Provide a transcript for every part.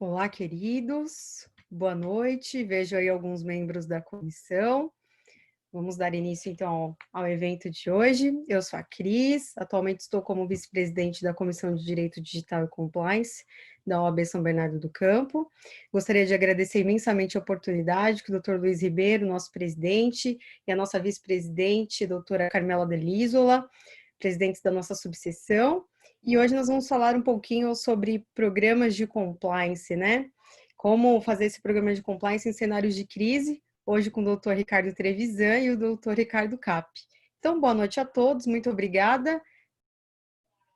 Olá, queridos. Boa noite. Vejo aí alguns membros da comissão. Vamos dar início, então, ao evento de hoje. Eu sou a Cris, atualmente estou como vice-presidente da Comissão de Direito Digital e Compliance da OAB São Bernardo do Campo. Gostaria de agradecer imensamente a oportunidade que o Dr. Luiz Ribeiro, nosso presidente, e a nossa vice-presidente, doutora Carmela Delisola, presidentes da nossa subseção. E hoje nós vamos falar um pouquinho sobre programas de compliance, né? Como fazer esse programa de compliance em cenários de crise, hoje com o doutor Ricardo Trevisan e o doutor Ricardo Cap. Então, boa noite a todos, muito obrigada.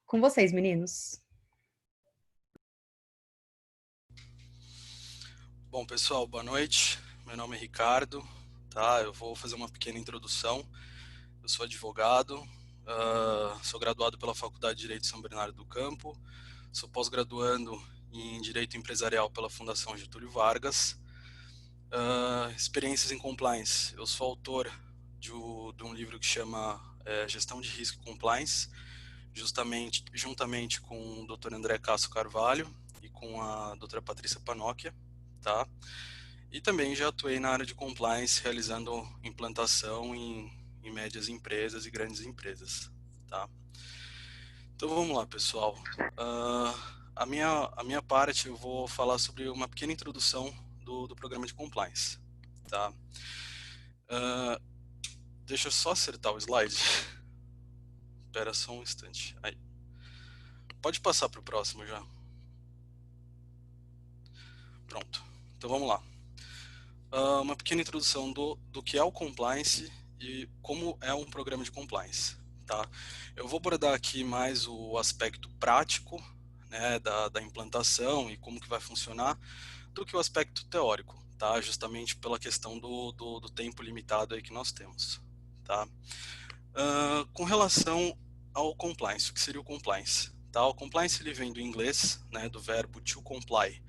Com vocês, meninos. Bom, pessoal, boa noite. Meu nome é Ricardo, tá? Eu vou fazer uma pequena introdução. Eu sou advogado, sou graduado pela Faculdade de Direito de São Bernardo do Campo, sou pós-graduando em Direito Empresarial pela Fundação Getúlio Vargas. Experiências em Compliance. Eu sou autor de um livro que chama Gestão de Risco e Compliance, juntamente com o Dr. André Castro Carvalho e com a doutora Patrícia Panocchia, tá? E também já atuei na área de compliance, realizando implantação em médias empresas e grandes empresas, tá? Então vamos lá, pessoal. A minha parte, eu vou falar sobre uma pequena introdução do programa de compliance, tá? Deixa eu só acertar o slide. Espera só um instante. Aí. Pode passar para o próximo já. Pronto. Então vamos lá. Uma pequena introdução do que é o compliance e como é um programa de compliance, tá? Eu vou abordar aqui mais o aspecto prático, né, da implantação e como que vai funcionar, do que o aspecto teórico, tá? Justamente pela questão do tempo limitado aí que nós temos, tá? Com relação ao compliance, o que seria o compliance? Tá? O compliance ele vem do inglês, né, do verbo to comply,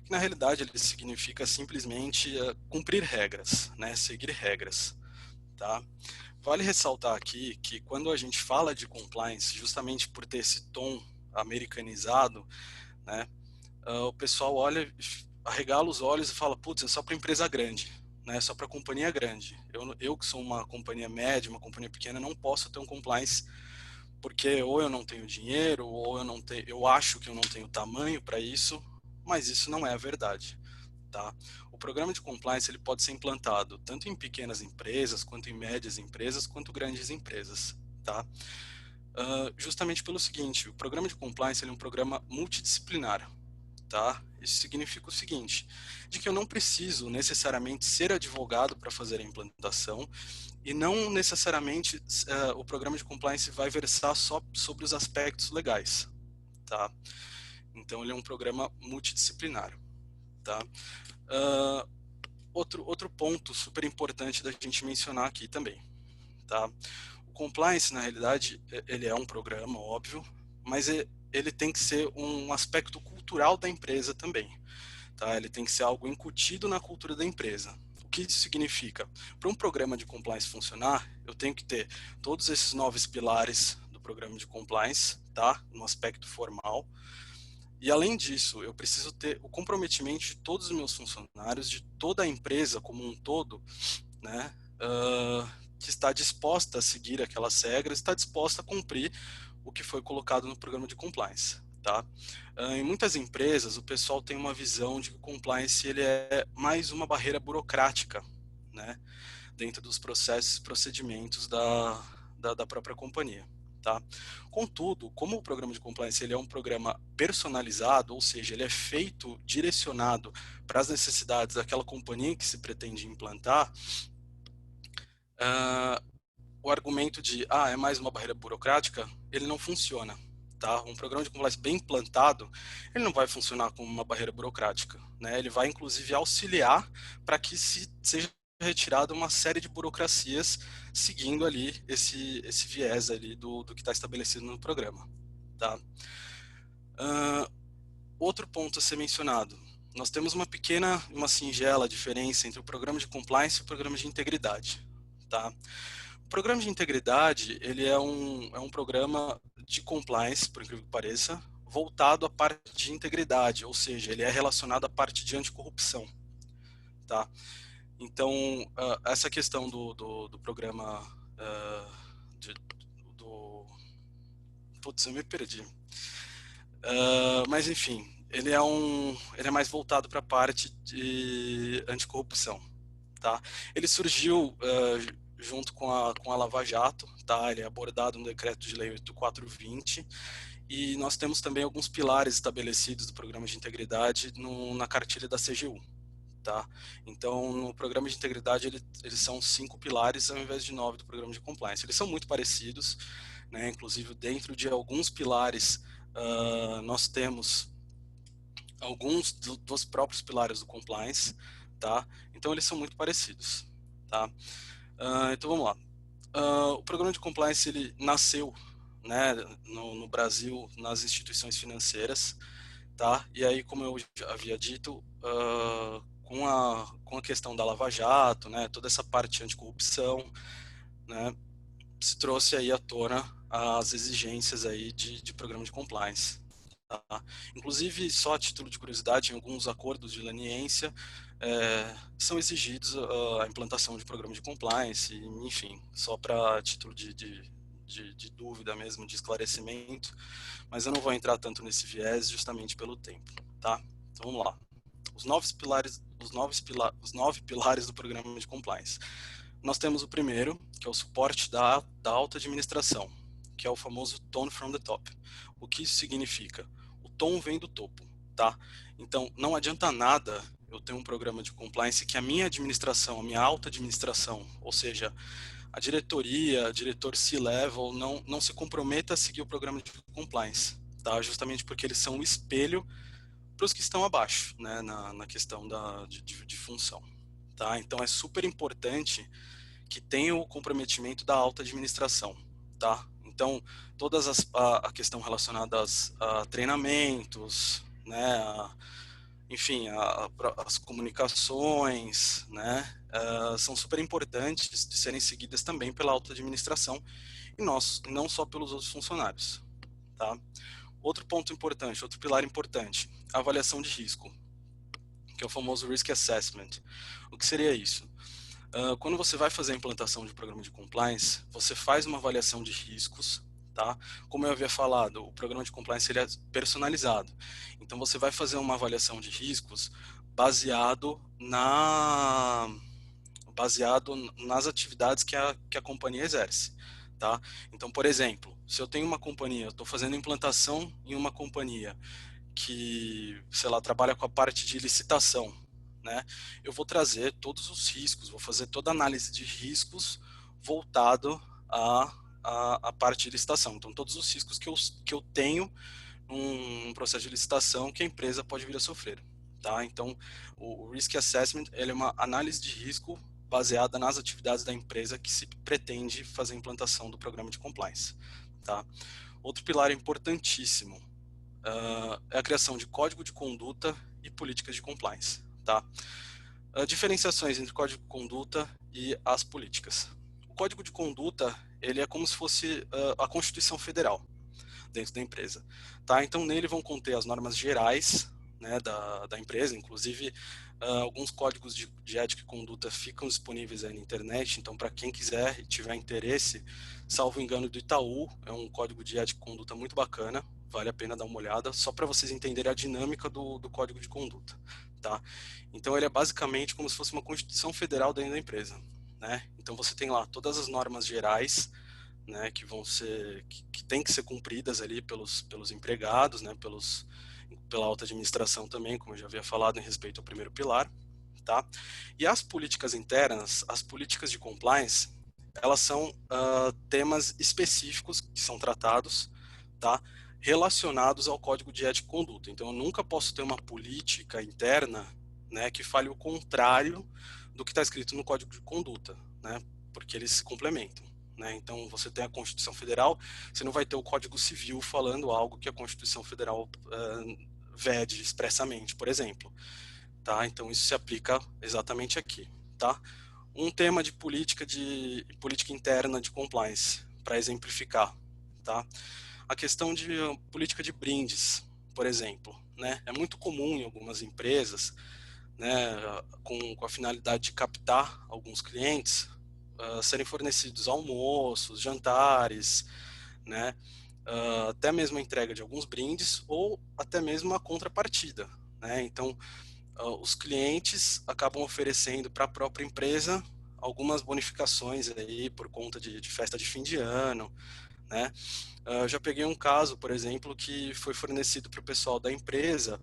que na realidade ele significa simplesmente cumprir regras, né, seguir regras, tá? Vale ressaltar aqui que quando a gente fala de compliance, justamente por ter esse tom americanizado, né, o pessoal olha, arregala os olhos e fala, putz, é só para empresa grande, né, só para companhia grande. Eu que sou uma companhia média, uma companhia pequena, não posso ter um compliance porque ou eu não tenho dinheiro, ou eu acho que eu não tenho tamanho para isso, mas isso não é a verdade, tá? O programa de compliance ele pode ser implantado tanto em pequenas empresas, quanto em médias empresas, quanto grandes empresas, tá? Justamente pelo seguinte, o programa de compliance ele é um programa multidisciplinar, tá? Isso significa o seguinte, de que eu não preciso necessariamente ser advogado para fazer a implantação e não necessariamente o programa de compliance vai versar só sobre os aspectos legais, tá? Então ele é um programa multidisciplinar, tá? Outro ponto super importante da gente mencionar aqui também, tá? O compliance, na realidade, ele é um programa, óbvio, mas ele tem que ser um aspecto cultural da empresa também, tá? Ele tem que ser algo incutido na cultura da empresa. O que isso significa? Para um programa de compliance funcionar, eu tenho que ter todos esses 9 pilares do programa de compliance, tá? No aspecto formal. E além disso, eu preciso ter o comprometimento de todos os meus funcionários, de toda a empresa como um todo, né? Que está disposta a seguir aquelas regras, está disposta a cumprir o que foi colocado no programa de compliance, tá? Em muitas empresas, o pessoal tem uma visão de que o compliance ele é mais uma barreira burocrática, né? Dentro dos processos e procedimentos da própria companhia. Tá? Contudo, como o programa de compliance ele é um programa personalizado, ou seja, ele é feito, direcionado para as necessidades daquela companhia que se pretende implantar, o argumento de, é mais uma barreira burocrática, ele não funciona. Tá? Um programa de compliance bem implantado, ele não vai funcionar como uma barreira burocrática. Né? Ele vai, inclusive, auxiliar para que seja retirada uma série de burocracias seguindo ali esse viés ali do que está estabelecido no programa. Tá? Outro ponto a ser mencionado. Nós temos uma singela diferença entre o programa de compliance e o programa de integridade. Tá? O programa de integridade ele é um programa de compliance, por incrível que pareça, voltado à parte de integridade, ou seja, ele é relacionado à parte de anticorrupção, tá? Então, essa questão do programa Putz, eu me perdi. Mas, enfim, ele é mais voltado para a parte de anticorrupção, tá? Ele surgiu junto com a Lava Jato, tá? Ele é abordado no Decreto de Lei 8420, e nós temos também alguns pilares estabelecidos do Programa de Integridade na cartilha da CGU, tá? Então, no Programa de Integridade, eles são 5 pilares ao invés de 9 do Programa de Compliance. Eles são muito parecidos, né? Inclusive, dentro de alguns pilares, nós temos alguns dos próprios pilares do Compliance, tá? Então, eles são muito parecidos, tá? Então, vamos lá. O Programa de Compliance, ele nasceu, né, no Brasil, nas instituições financeiras, tá? E aí, como eu já havia dito, com a questão da Lava Jato, né, toda essa parte anticorrupção, né, se trouxe aí à tona as exigências aí de programa de compliance. Tá? Inclusive, só a título de curiosidade, em alguns acordos de leniência, são exigidos a implantação de programa de compliance, enfim, só para título de dúvida mesmo, de esclarecimento, mas eu não vou entrar tanto nesse viés justamente pelo tempo, tá? Então vamos lá. Os 9 pilares do programa de compliance. Nós temos o primeiro, que é o suporte da alta administração, que é o famoso tone from the top. O que isso significa? O tom vem do topo, tá? Então, não adianta nada eu ter um programa de compliance que a minha administração, a minha alta administração, ou seja, a diretoria, diretor C-level, não se comprometa a seguir o programa de compliance, tá? Justamente porque eles são um espelho para os que estão abaixo, né, na questão de função, tá? Então, é super importante que tenha o comprometimento da alta administração, tá? Então, todas a questão relacionada a treinamentos, né, enfim, as comunicações, né, são super importantes de serem seguidas também pela alta administração e não só pelos outros funcionários, tá? Outro ponto importante, outro pilar importante, a avaliação de risco, que é o famoso Risk Assessment. O que seria isso? Quando você vai fazer a implantação de um programa de compliance, você faz uma avaliação de riscos, tá? Como eu havia falado, o programa de compliance ele é personalizado. Então, você vai fazer uma avaliação de riscos baseado nas atividades que a companhia exerce, tá? Então, por exemplo, se eu tenho uma companhia, eu estou fazendo implantação em uma companhia que, sei lá, trabalha com a parte de licitação, né? Eu vou trazer todos os riscos, vou fazer toda a análise de riscos voltado à parte de licitação. Então, todos os riscos que eu tenho num processo de licitação que a empresa pode vir a sofrer, tá? Então, o Risk Assessment ele é uma análise de risco baseada nas atividades da empresa que se pretende fazer a implantação do programa de compliance, tá? Outro pilar importantíssimo é a criação de código de conduta e políticas de compliance, tá? Diferenciações entre código de conduta e as políticas. O código de conduta, ele é como se fosse a Constituição Federal dentro da empresa, tá? Então, nele vão conter as normas gerais, né, da empresa, inclusive alguns códigos de ética e conduta ficam disponíveis aí na internet, então para quem quiser e tiver interesse, salvo engano do Itaú, é um código de ética e conduta muito bacana, vale a pena dar uma olhada, só para vocês entenderem a dinâmica do código de conduta, tá? Então ele é basicamente como se fosse uma Constituição Federal dentro da empresa, né? Então você tem lá todas as normas gerais, né, que tem que ser cumpridas ali pelos empregados, né, pela alta administração também, como eu já havia falado em respeito ao primeiro pilar, tá? E as políticas internas, as políticas de compliance, elas são temas específicos que são tratados, tá? Relacionados ao código de ética e conduta. Então, eu nunca posso ter uma política interna, né, que fale o contrário do que está escrito no código de conduta, né? Porque eles se complementam. Né? Então, você tem a Constituição Federal, você não vai ter o Código Civil falando algo que a Constituição Federal vede expressamente, por exemplo. Tá? Então, isso se aplica exatamente aqui. Tá? Um tema de política interna de compliance, para exemplificar. Tá? A questão de política de brindes, por exemplo, né? É muito comum em algumas empresas, né, com a finalidade de captar alguns clientes, serem fornecidos almoços, jantares, né, até mesmo a entrega de alguns brindes ou até mesmo a contrapartida, né? Então, os clientes acabam oferecendo para a própria empresa algumas bonificações aí por conta de festa de fim de ano, né? Já peguei um caso, por exemplo, que foi fornecido para o pessoal da empresa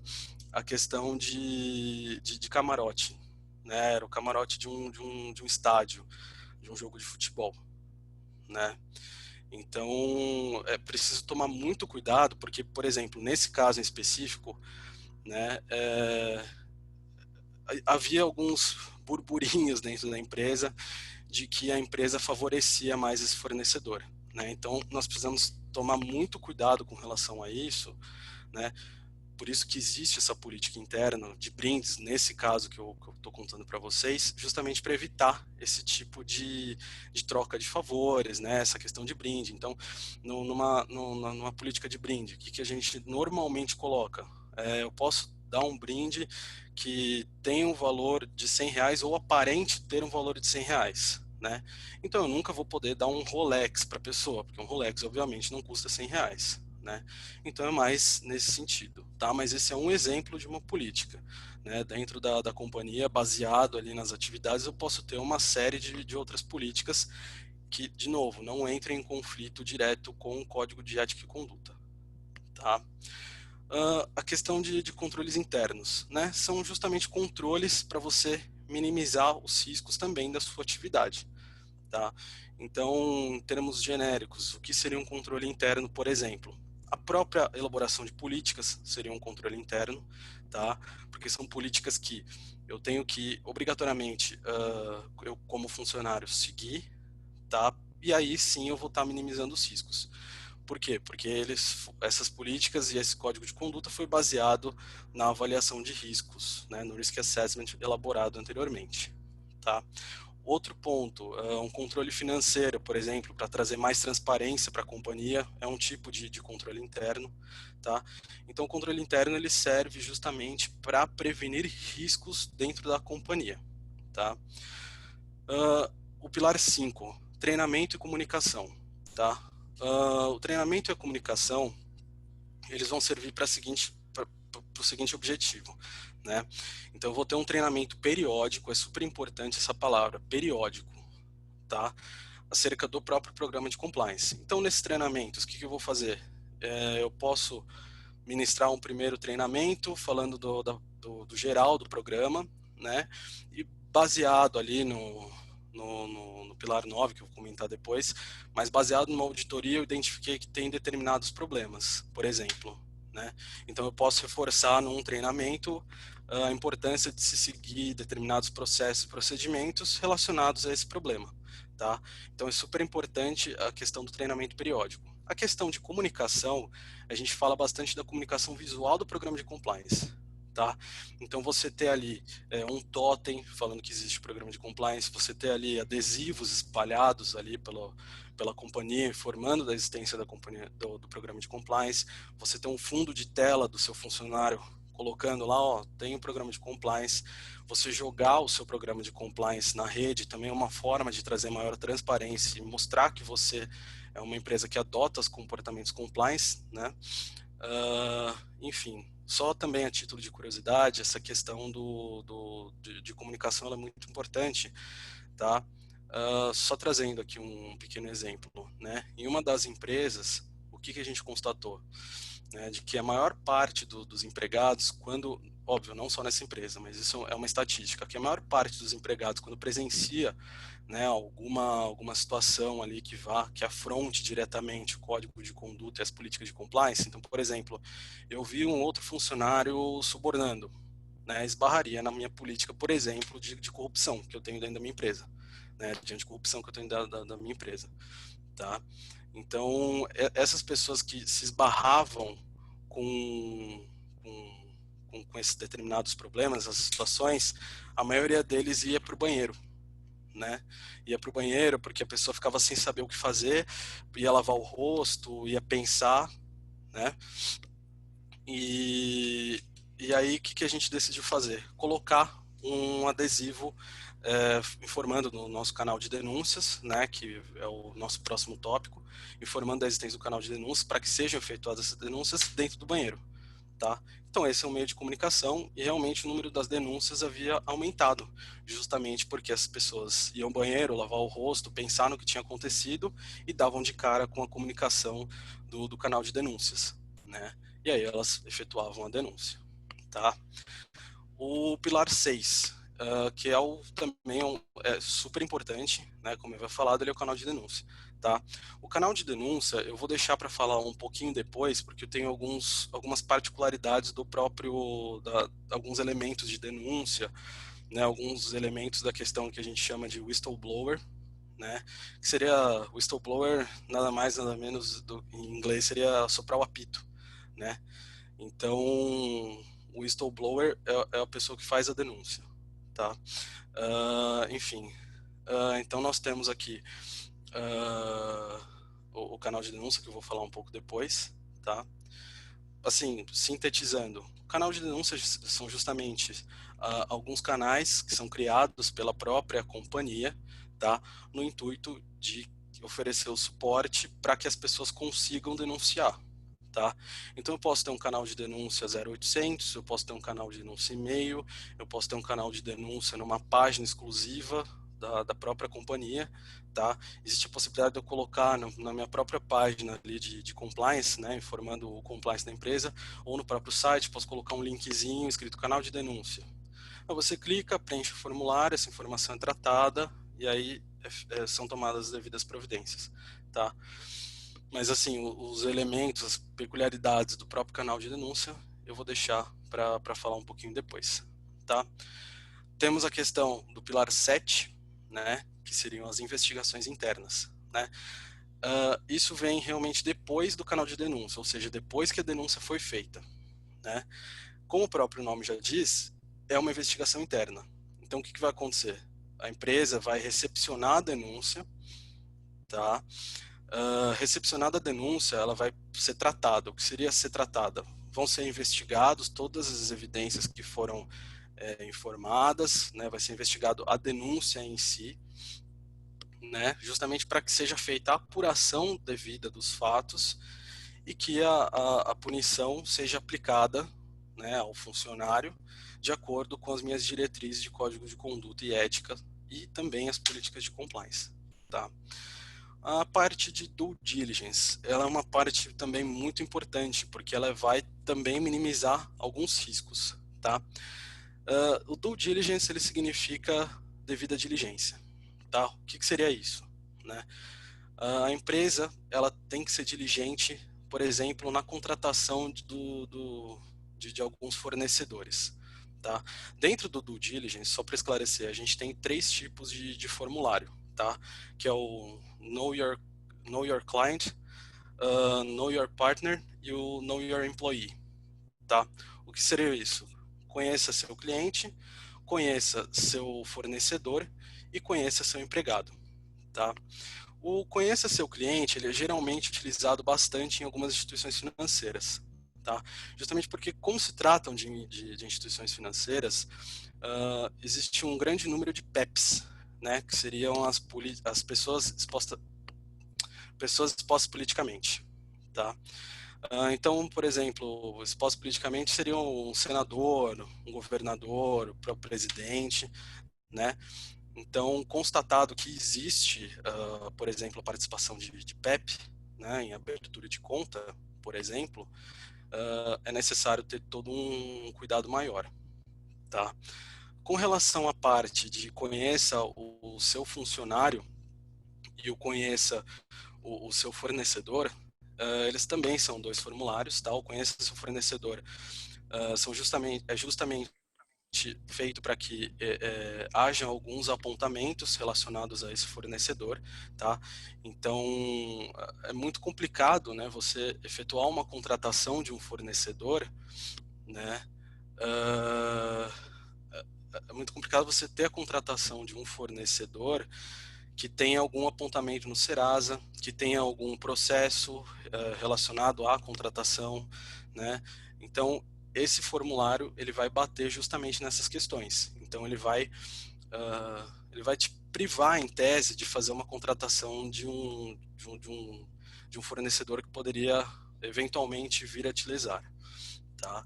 a questão de camarote, né? Era o camarote de um estádio, de um jogo de futebol, né? Então, é preciso tomar muito cuidado, porque, por exemplo, nesse caso em específico, né, havia alguns burburinhos dentro da empresa de que a empresa favorecia mais esse fornecedor, né? Então, nós precisamos tomar muito cuidado com relação a isso, né? Por isso que existe essa política interna de brindes, nesse caso que eu estou contando para vocês, justamente para evitar esse tipo de troca de favores, né? Essa questão de brinde. Então, numa política de brinde, o que a gente normalmente coloca? Eu posso dar um brinde que tem um valor de R$ 100 ou aparente ter um valor de R$ 100, né? Então, eu nunca vou poder dar um Rolex para a pessoa, porque um Rolex, obviamente, não custa R$ 100, né? Então é mais nesse sentido, tá? Mas esse é um exemplo de uma política, né? Dentro da companhia, baseado ali nas atividades, eu posso ter uma série de outras políticas que, de novo, não entrem em conflito direto com o Código de Ética e Conduta, tá? A questão de controles internos, né? São justamente controles para você minimizar os riscos também da sua atividade, tá? Então, em termos genéricos, o que seria um controle interno, por exemplo? A própria elaboração de políticas seria um controle interno, tá? Porque são políticas que eu tenho que, obrigatoriamente, eu como funcionário, seguir, tá? E aí sim eu vou estar minimizando os riscos. Por quê? Porque essas políticas e esse código de conduta foi baseado na avaliação de riscos, né, no Risk Assessment elaborado anteriormente, tá? Outro ponto, um controle financeiro, por exemplo, para trazer mais transparência para a companhia, é um tipo de controle interno, tá? Então, o controle interno ele serve justamente para prevenir riscos dentro da companhia, tá? O pilar 5, treinamento e comunicação, tá? O treinamento e a comunicação, eles vão servir para o seguinte objetivo, né? Então, eu vou ter um treinamento periódico, é super importante essa palavra, periódico, tá? Acerca do próprio programa de compliance. Então, nesses treinamentos, o que eu vou fazer? Eu posso ministrar um primeiro treinamento falando do geral do programa, né? E baseado ali no pilar 9, que eu vou comentar depois, mas baseado numa auditoria, eu identifiquei que tem determinados problemas, por exemplo, né? Então, eu posso reforçar num treinamento a importância de se seguir determinados processos e procedimentos relacionados a esse problema, tá? Então, é super importante a questão do treinamento periódico. A questão de comunicação, a gente fala bastante da comunicação visual do programa de compliance, tá? Então, você ter ali um totem falando que existe o programa de compliance, você ter ali adesivos espalhados ali pela companhia, informando da existência da companhia, do programa de compliance, você ter um fundo de tela do seu funcionário colocando lá, ó, tem um programa de compliance, você jogar o seu programa de compliance na rede também é uma forma de trazer maior transparência e mostrar que você é uma empresa que adota os comportamentos compliance, né? Enfim, só também a título de curiosidade, essa questão de comunicação ela é muito importante, tá? Só trazendo aqui um pequeno exemplo, né? Em uma das empresas, o que a gente constatou? Né, de que a maior parte dos empregados, quando, óbvio, não só nessa empresa, mas isso é uma estatística, que a maior parte dos empregados, quando presencia, né, alguma situação ali que afronte diretamente o código de conduta e as políticas de compliance, então, por exemplo, eu vi um outro funcionário subornando, né, esbarraria na minha política, por exemplo, de corrupção que eu tenho dentro da minha empresa, né, de anticorrupção que eu tenho da minha empresa, tá? Então, essas pessoas que se esbarravam com, com esses determinados problemas, essas situações, a maioria deles ia para o banheiro, né? Ia para o banheiro porque a pessoa ficava sem saber o que fazer, ia lavar o rosto, ia pensar, né? E aí, o que a gente decidiu fazer? Colocar um adesivo informando no nosso canal de denúncias, né, que é o nosso próximo tópico, informando da existência do canal de denúncias para que sejam efetuadas essas denúncias dentro do banheiro, tá? Então, esse é um meio de comunicação e realmente o número das denúncias havia aumentado, justamente porque as pessoas iam ao banheiro, lavar o rosto, pensar no que tinha acontecido e davam de cara com a comunicação do canal de denúncias, né? E aí elas efetuavam a denúncia, tá? O pilar 6, que é também é super importante, né? Como eu havia falado, ele é o canal de denúncia, tá? O canal de denúncia eu vou deixar para falar um pouquinho depois, porque eu tenho algumas particularidades do próprio, alguns elementos de denúncia, né? Alguns elementos da questão que a gente chama de whistleblower, né? Que seria whistleblower, nada mais nada menos em inglês seria soprar o apito, né? Então, o whistleblower é a pessoa que faz a denúncia, tá? Enfim, então nós temos aqui o canal de denúncia, que eu vou falar um pouco depois, tá? Assim, sintetizando, o canal de denúncia são justamente alguns canais que são criados pela própria companhia, tá? No intuito de oferecer o suporte para que as pessoas consigam denunciar, tá? Então eu posso ter um canal de denúncia 0800, eu posso ter um canal de denúncia e-mail, eu posso ter um canal de denúncia numa página exclusiva da própria companhia, tá? Existe a possibilidade de eu colocar na minha própria página ali de compliance, né, informando o compliance da empresa, ou no próprio site, posso colocar um linkzinho escrito canal de denúncia. Aí você clica, preenche o formulário, essa informação é tratada e aí são tomadas as devidas providências, tá? Mas assim, os elementos, as peculiaridades do próprio canal de denúncia, eu vou deixar para falar um pouquinho depois, tá? Temos a questão do pilar 7, né, que seriam as investigações internas, né? Isso vem realmente depois do canal de denúncia, ou seja, depois que a denúncia foi feita, né? Como o próprio nome já diz, é uma investigação interna. Então, o que vai acontecer? A empresa vai recepcionar a denúncia, tá? Recepcionada a denúncia, ela vai ser tratada. O que seria ser tratada? Vão ser investigados todas as evidências que foram informadas, né? Vai ser investigado a denúncia em si, né? Justamente para que seja feita a apuração devida dos fatos e que a punição seja aplicada, né, ao funcionário de acordo com as minhas diretrizes de código de conduta e ética e também as políticas de compliance, tá? A parte de due diligence, ela é uma parte também muito importante, porque ela vai também minimizar alguns riscos, tá? O due diligence, ele significa devida diligência, tá? O que seria isso, né? A empresa, ela tem que ser diligente, por exemplo, na contratação de alguns fornecedores, tá? Dentro do due diligence, só para esclarecer, a gente tem 3 tipos de formulário, tá? Que é o Know Your Client, Know Your Partner e o Know Your Employee, tá? O que seria isso? Conheça seu cliente, conheça seu fornecedor e conheça seu empregado, tá? O conheça seu cliente, ele é geralmente utilizado bastante em algumas instituições financeiras, tá? Justamente porque, como se tratam de instituições financeiras, existe um grande número de PEPs, né? Que seriam as pessoas expostas politicamente, tá? Então, por exemplo, expostos politicamente seriam um senador, um governador, o próprio presidente, né? Então, constatado que existe, por exemplo, a participação de PEP, né, em abertura de conta, por exemplo, é necessário ter todo um cuidado maior, tá? Com relação à parte de conheça o seu funcionário e o conheça o seu fornecedor, eles também são 2 formulários, tá? O conheça seu fornecedor é justamente feito para que haja alguns apontamentos relacionados a esse fornecedor, tá? Então, é muito complicado, né, você efetuar uma contratação de um fornecedor, né, é muito complicado complicado você ter a contratação de um fornecedor que tenha algum apontamento no Serasa, que tenha algum processo relacionado à contratação, né? Então, esse formulário ele vai bater justamente nessas questões. Então, ele vai te privar, em tese, de fazer uma contratação de um fornecedor que poderia eventualmente vir a utilizar, tá?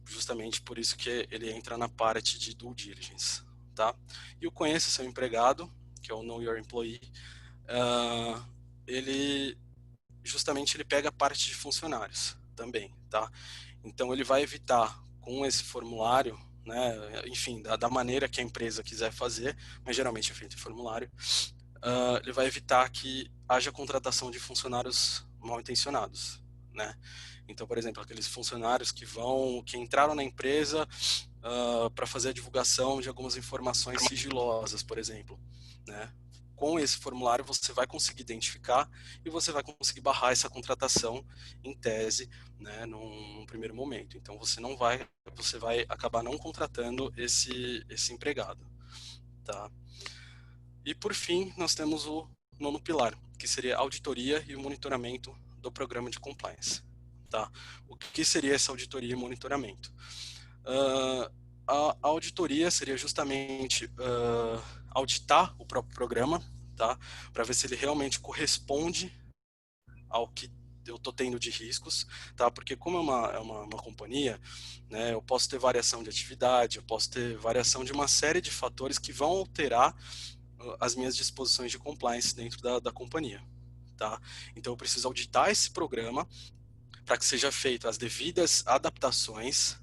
Justamente por isso que ele entra na parte de due diligence, tá? E o conheça seu empregado, que é o Know Your Employee, ele pega a parte de funcionários também, tá? Então ele vai evitar com esse formulário, né, enfim, da maneira que a empresa quiser fazer, mas geralmente é feito em formulário, ele vai evitar que haja contratação de funcionários mal intencionados, né? Então, por exemplo, aqueles funcionários que entraram na empresa para fazer a divulgação de algumas informações sigilosas, por exemplo, né? Com esse formulário você vai conseguir identificar e você vai conseguir barrar essa contratação em tese, né, num primeiro momento. Então você vai acabar não contratando esse empregado, tá? E por fim, nós temos o nono pilar, que seria a auditoria e o monitoramento do programa de compliance, tá? O que seria essa auditoria e monitoramento? A auditoria seria justamente auditar o próprio programa, tá? Para ver se ele realmente corresponde ao que eu estou tendo de riscos, tá? Porque como é uma companhia, né, eu posso ter variação de atividade, eu posso ter variação de uma série de fatores que vão alterar as minhas disposições de compliance dentro da companhia, tá? Então eu preciso auditar esse programa para que seja feita as devidas adaptações,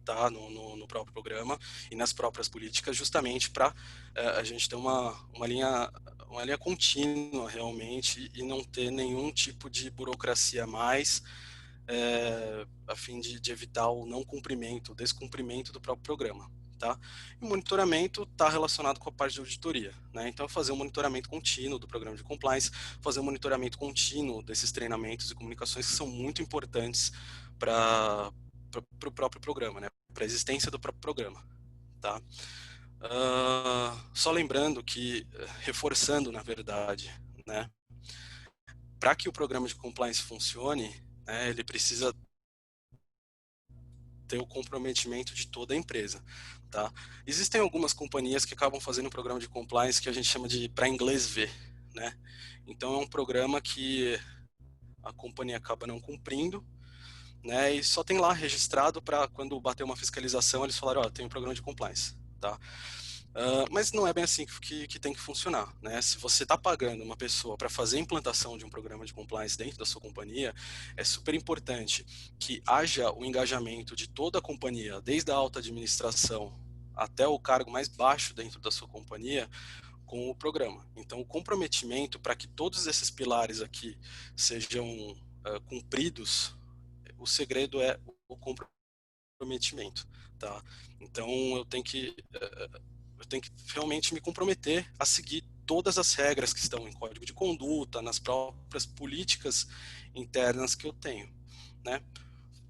tá, no próprio programa e nas próprias políticas, justamente para a gente ter uma linha contínua realmente e não ter nenhum tipo de burocracia a mais, a fim de evitar o não cumprimento, o descumprimento do próprio programa. Tá? E o monitoramento está relacionado com a parte de auditoria, né? Então, fazer um monitoramento contínuo do programa de compliance, fazer um monitoramento contínuo desses treinamentos e comunicações que são muito importantes para o próprio programa, né? Para a existência do próprio programa, tá? Só lembrando que, reforçando, na verdade, né? Para que o programa de compliance funcione, né, ele precisa ter o comprometimento de toda a empresa, tá? Existem algumas companhias que acabam fazendo um programa de compliance que a gente chama de para inglês ver, né? Então é um programa que a companhia acaba não cumprindo, né? E só tem lá registrado para quando bater uma fiscalização eles falarem, ó, tem um programa de compliance, tá? Mas não é bem assim que tem que funcionar, né? Se você está pagando uma pessoa para fazer a implantação de um programa de compliance dentro da sua companhia, é super importante que haja o engajamento de toda a companhia, desde a alta administração até o cargo mais baixo dentro da sua companhia, com o programa. Então, o comprometimento para que todos esses pilares aqui sejam cumpridos, o segredo é o comprometimento, tá? Então, eu tenho que realmente me comprometer a seguir todas as regras que estão em código de conduta, nas próprias políticas internas que eu tenho, né?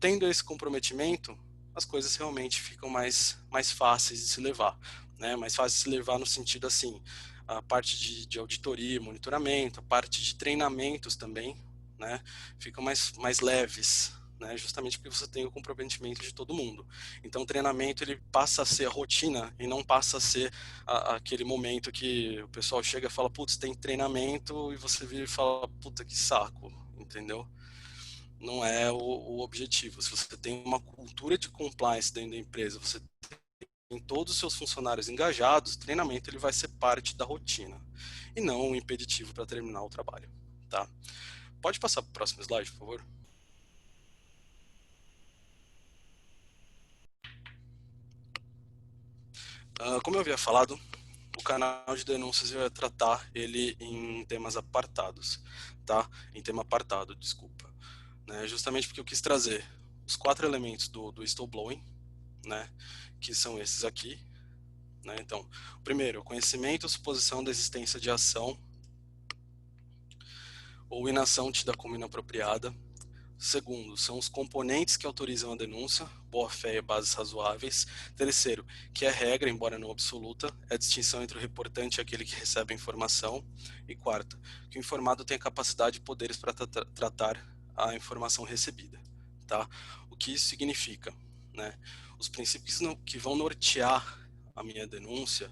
Tendo esse comprometimento, as coisas realmente ficam mais fáceis de se levar, né? Mais fáceis de se levar no sentido assim, a parte de auditoria, monitoramento, a parte de treinamentos também, né? Ficam mais leves, né? Justamente porque você tem o comprometimento de todo mundo. Então o treinamento ele passa a ser a rotina e não passa a ser aquele momento que o pessoal chega e fala, putz, tem treinamento, e você vira e fala, puta, que saco, entendeu? Não é o objetivo. Se você tem uma cultura de compliance dentro da empresa, você tem todos os seus funcionários engajados, o treinamento ele vai ser parte da rotina e não um impeditivo para terminar o trabalho, tá? Pode passar para o próximo slide, por favor? Como eu havia falado, o canal de denúncias vai tratar ele em temas apartados, tá? Em tema apartado, desculpa. Né? Justamente porque eu quis trazer os 4 elementos do whistleblowing, né? Que são esses aqui, né? Então, o primeiro, conhecimento, suposição da existência de ação ou inação tida como inapropriada. Segundo, são os componentes que autorizam a denúncia. boa-fé e bases razoáveis. Terceiro, que é regra, embora não absoluta, é a distinção entre o reportante e aquele que recebe a informação. E quarto, que o informado tem a capacidade e poderes para tratar a informação recebida. Tá? O que isso significa? Né? Os princípios que vão nortear a minha denúncia,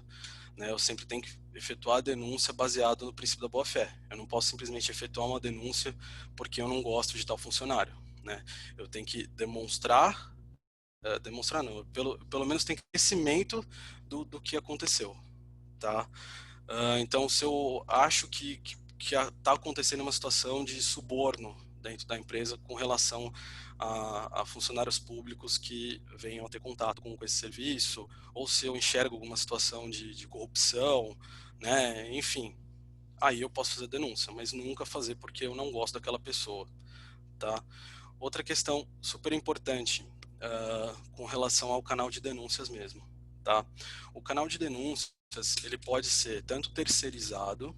né, eu sempre tenho que efetuar a denúncia baseado no princípio da boa-fé. Eu não posso simplesmente efetuar uma denúncia porque eu não gosto de tal funcionário. Né? Eu tenho que demonstrar não, pelo menos tem conhecimento do que aconteceu. Tá? Então, se eu acho que está acontecendo uma situação de suborno dentro da empresa com relação a funcionários públicos que venham a ter contato com esse serviço, ou se eu enxergo alguma situação de corrupção, né, enfim, aí eu posso fazer denúncia, mas nunca fazer porque eu não gosto daquela pessoa, tá? Outra questão super importante com relação ao canal de denúncias mesmo, tá? O canal de denúncias, ele pode ser tanto terceirizado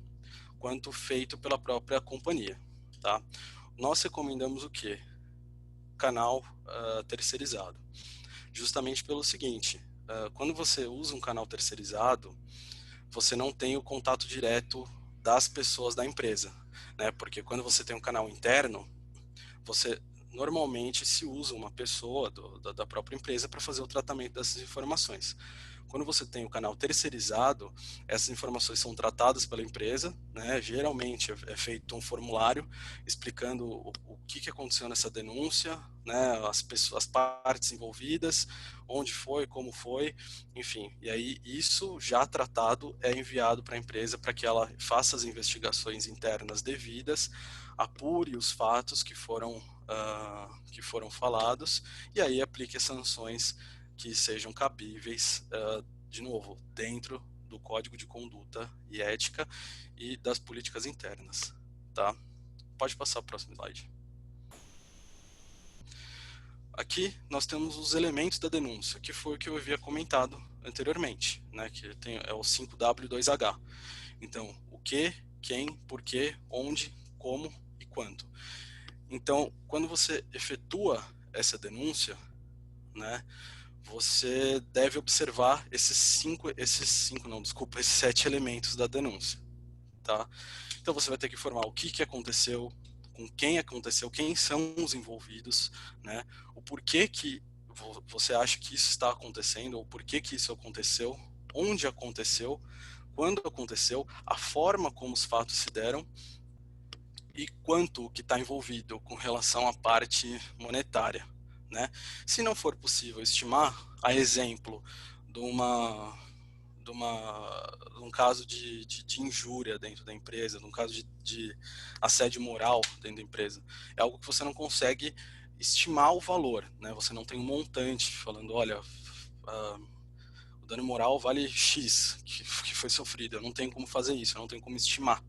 quanto feito pela própria companhia, tá? Nós recomendamos o quê? Canal terceirizado. Justamente pelo seguinte, quando você usa um canal terceirizado, você não tem o contato direto das pessoas da empresa, né? Porque quando você tem um canal interno, você normalmente se usa uma pessoa da própria empresa para fazer o tratamento dessas informações. Quando você tem o canal terceirizado, essas informações são tratadas pela empresa, né? Geralmente é feito um formulário explicando o que aconteceu nessa denúncia, né? As partes envolvidas, onde foi, como foi, enfim. E aí isso já tratado é enviado para a empresa para que ela faça as investigações internas devidas, apure os fatos que foram falados e aí aplique as sanções que sejam cabíveis, de novo, dentro do Código de Conduta e Ética e das políticas internas. Tá? Pode passar para o próximo slide. Aqui nós temos os elementos da denúncia, que foi o que eu havia comentado anteriormente, né, que é o 5W2H. Então, o que, quem, porquê, onde, como e quando. Então, quando você efetua essa denúncia, né, você deve observar esses 7 elementos da denúncia, tá? Então você vai ter que informar o que aconteceu, com quem aconteceu, quem são os envolvidos, né? O porquê que você acha que isso está acontecendo, ou porquê que isso aconteceu, onde aconteceu, quando aconteceu, a forma como os fatos se deram e quanto que está envolvido com relação à parte monetária, né? Se não for possível estimar, a exemplo de um caso de injúria dentro da empresa, de um caso de assédio moral dentro da empresa, é algo que você não consegue estimar o valor, né? Você não tem um montante falando, olha, o dano moral vale X que foi sofrido, eu não tenho como fazer isso, eu não tenho como estimar,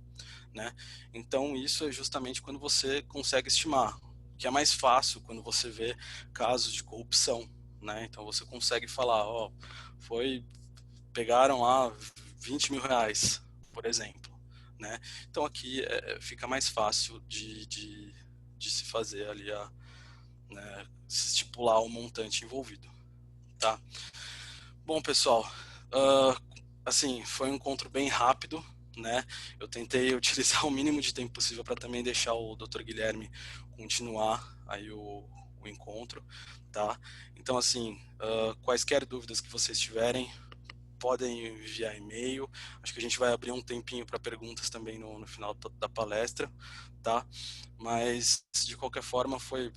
né? Então isso é justamente quando você consegue estimar, que é mais fácil quando você vê casos de corrupção, né? Então você consegue falar, ó, pegaram lá 20 mil reais, por exemplo, né? Então aqui fica mais fácil de se fazer ali né, se estipular o montante envolvido, tá? Bom, pessoal, assim, foi um encontro bem rápido, né? Eu tentei utilizar o mínimo de tempo possível para também deixar o Dr. Guilherme continuar aí o encontro, tá? Então, assim, quaisquer dúvidas que vocês tiverem, podem enviar e-mail. Acho que a gente vai abrir um tempinho para perguntas também no final da palestra, tá? Mas, de qualquer forma, foi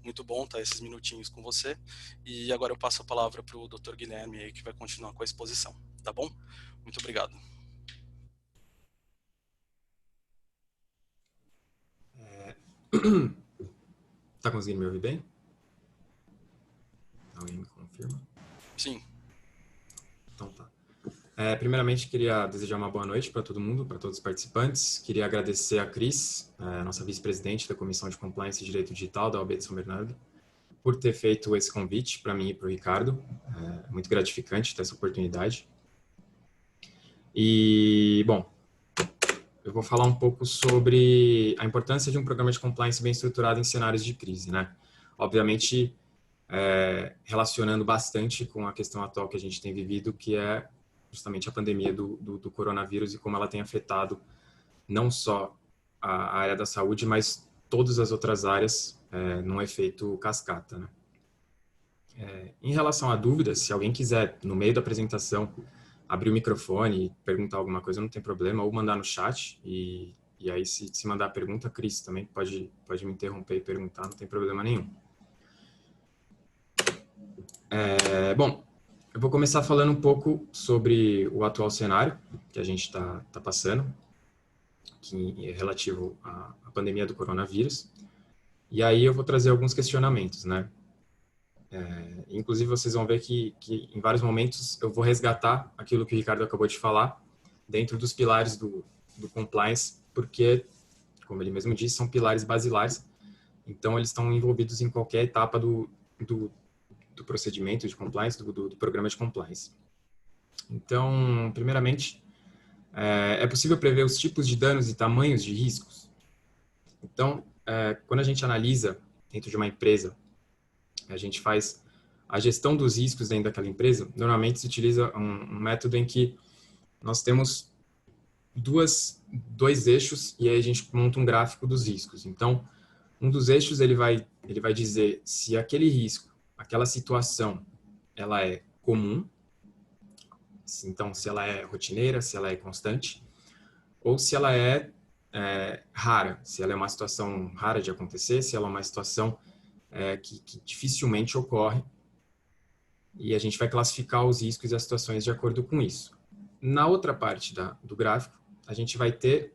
muito bom estar esses minutinhos com você. E agora eu passo a palavra para o Dr. Guilherme aí, que vai continuar com a exposição, tá bom? Muito obrigado. Tá conseguindo me ouvir bem? Alguém me confirma? Sim. Então tá. Primeiramente, queria desejar uma boa noite para todo mundo, para todos os participantes. Queria agradecer a Cris, nossa vice-presidente da Comissão de Compliance e Direito Digital da OAB de São Bernardo, por ter feito esse convite para mim e para o Ricardo. É muito gratificante ter essa oportunidade. E, bom, eu vou falar um pouco sobre a importância de um programa de compliance bem estruturado em cenários de crise, né? Obviamente, relacionando bastante com a questão atual que a gente tem vivido, que é justamente a pandemia do coronavírus e como ela tem afetado não só a área da saúde, mas todas as outras áreas num efeito cascata, né? Em relação a dúvidas, se alguém quiser, no meio da apresentação, abrir o microfone e perguntar alguma coisa, não tem problema, ou mandar no chat, e aí se mandar pergunta, Cris também pode me interromper e perguntar, não tem problema nenhum. Bom, eu vou começar falando um pouco sobre o atual cenário que a gente está passando, que é relativo à pandemia do coronavírus, e aí eu vou trazer alguns questionamentos, né? Inclusive, vocês vão ver que em vários momentos eu vou resgatar aquilo que o Ricardo acabou de falar dentro dos pilares do compliance, porque, como ele mesmo disse, são pilares basilares, então eles estão envolvidos em qualquer etapa do procedimento de compliance, do programa de compliance. Então, primeiramente, é possível prever os tipos de danos e tamanhos de riscos? Então, quando a gente analisa dentro de uma empresa, a gente faz a gestão dos riscos dentro daquela empresa, normalmente se utiliza um método em que nós temos dois eixos e aí a gente monta um gráfico dos riscos. Então, um dos eixos ele vai dizer se aquele risco, aquela situação, ela é comum, então se ela é rotineira, se ela é constante, ou se ela é rara, se ela é uma situação rara de acontecer, se ela é uma situação que dificilmente ocorre, e a gente vai classificar os riscos e as situações de acordo com isso. Na outra parte do gráfico, a gente vai ter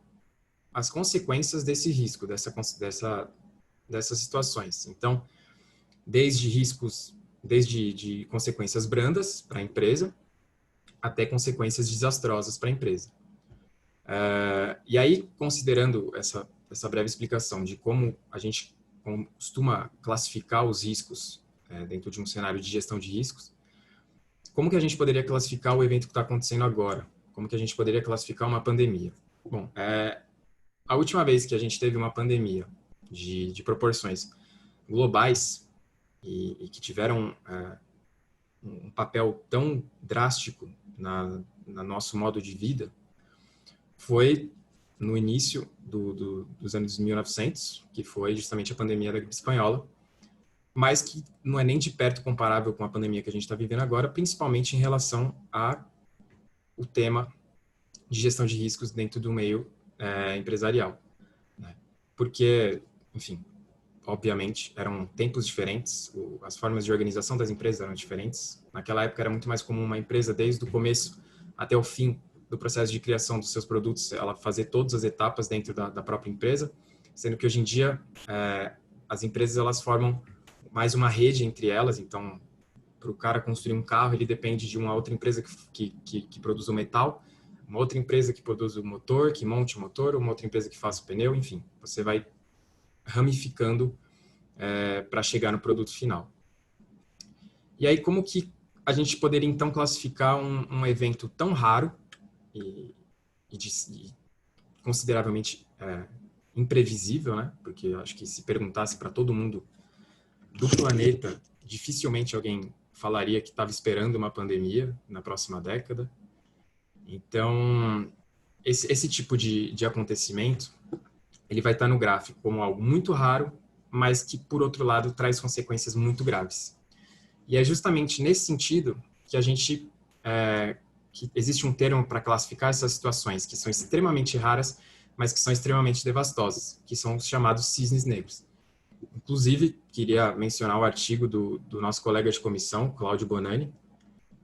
as consequências desse risco, dessas situações. Então, desde de consequências brandas para a empresa, até consequências desastrosas para a empresa. E aí, considerando essa breve explicação de como a gente costuma classificar os riscos dentro de um cenário de gestão de riscos, como que a gente poderia classificar o evento que está acontecendo agora? Como que a gente poderia classificar uma pandemia? Bom, a última vez que a gente teve uma pandemia de proporções globais e que tiveram um papel tão drástico no nosso modo de vida foi no início dos anos 1900, que foi justamente a pandemia da gripe espanhola, mas que não é nem de perto comparável com a pandemia que a gente está vivendo agora, principalmente em relação ao tema de gestão de riscos dentro do meio empresarial, né? Porque, enfim, obviamente, eram tempos diferentes, as formas de organização das empresas eram diferentes. Naquela época era muito mais comum uma empresa, desde o começo até o fim do processo de criação dos seus produtos, ela fazer todas as etapas dentro da própria empresa, sendo que hoje em dia as empresas elas formam mais uma rede entre elas. Então, para o cara construir um carro, ele depende de uma outra empresa que produz o metal, uma outra empresa que produz o motor, que monte o motor, uma outra empresa que faça o pneu, enfim, você vai ramificando para chegar no produto final. E aí, como que a gente poderia, então, classificar um evento tão raro e consideravelmente imprevisível, né? Porque eu acho que se perguntasse para todo mundo do planeta, dificilmente alguém falaria que estava esperando uma pandemia na próxima década. Então, esse tipo de acontecimento, ele vai estar no gráfico como algo muito raro, mas que, por outro lado, traz consequências muito graves. E é justamente nesse sentido que a gente que existe um termo para classificar essas situações que são extremamente raras, mas que são extremamente devastosas, que são os chamados cisnes negros. Inclusive, queria mencionar o artigo do nosso colega de comissão, Cláudio Bonani,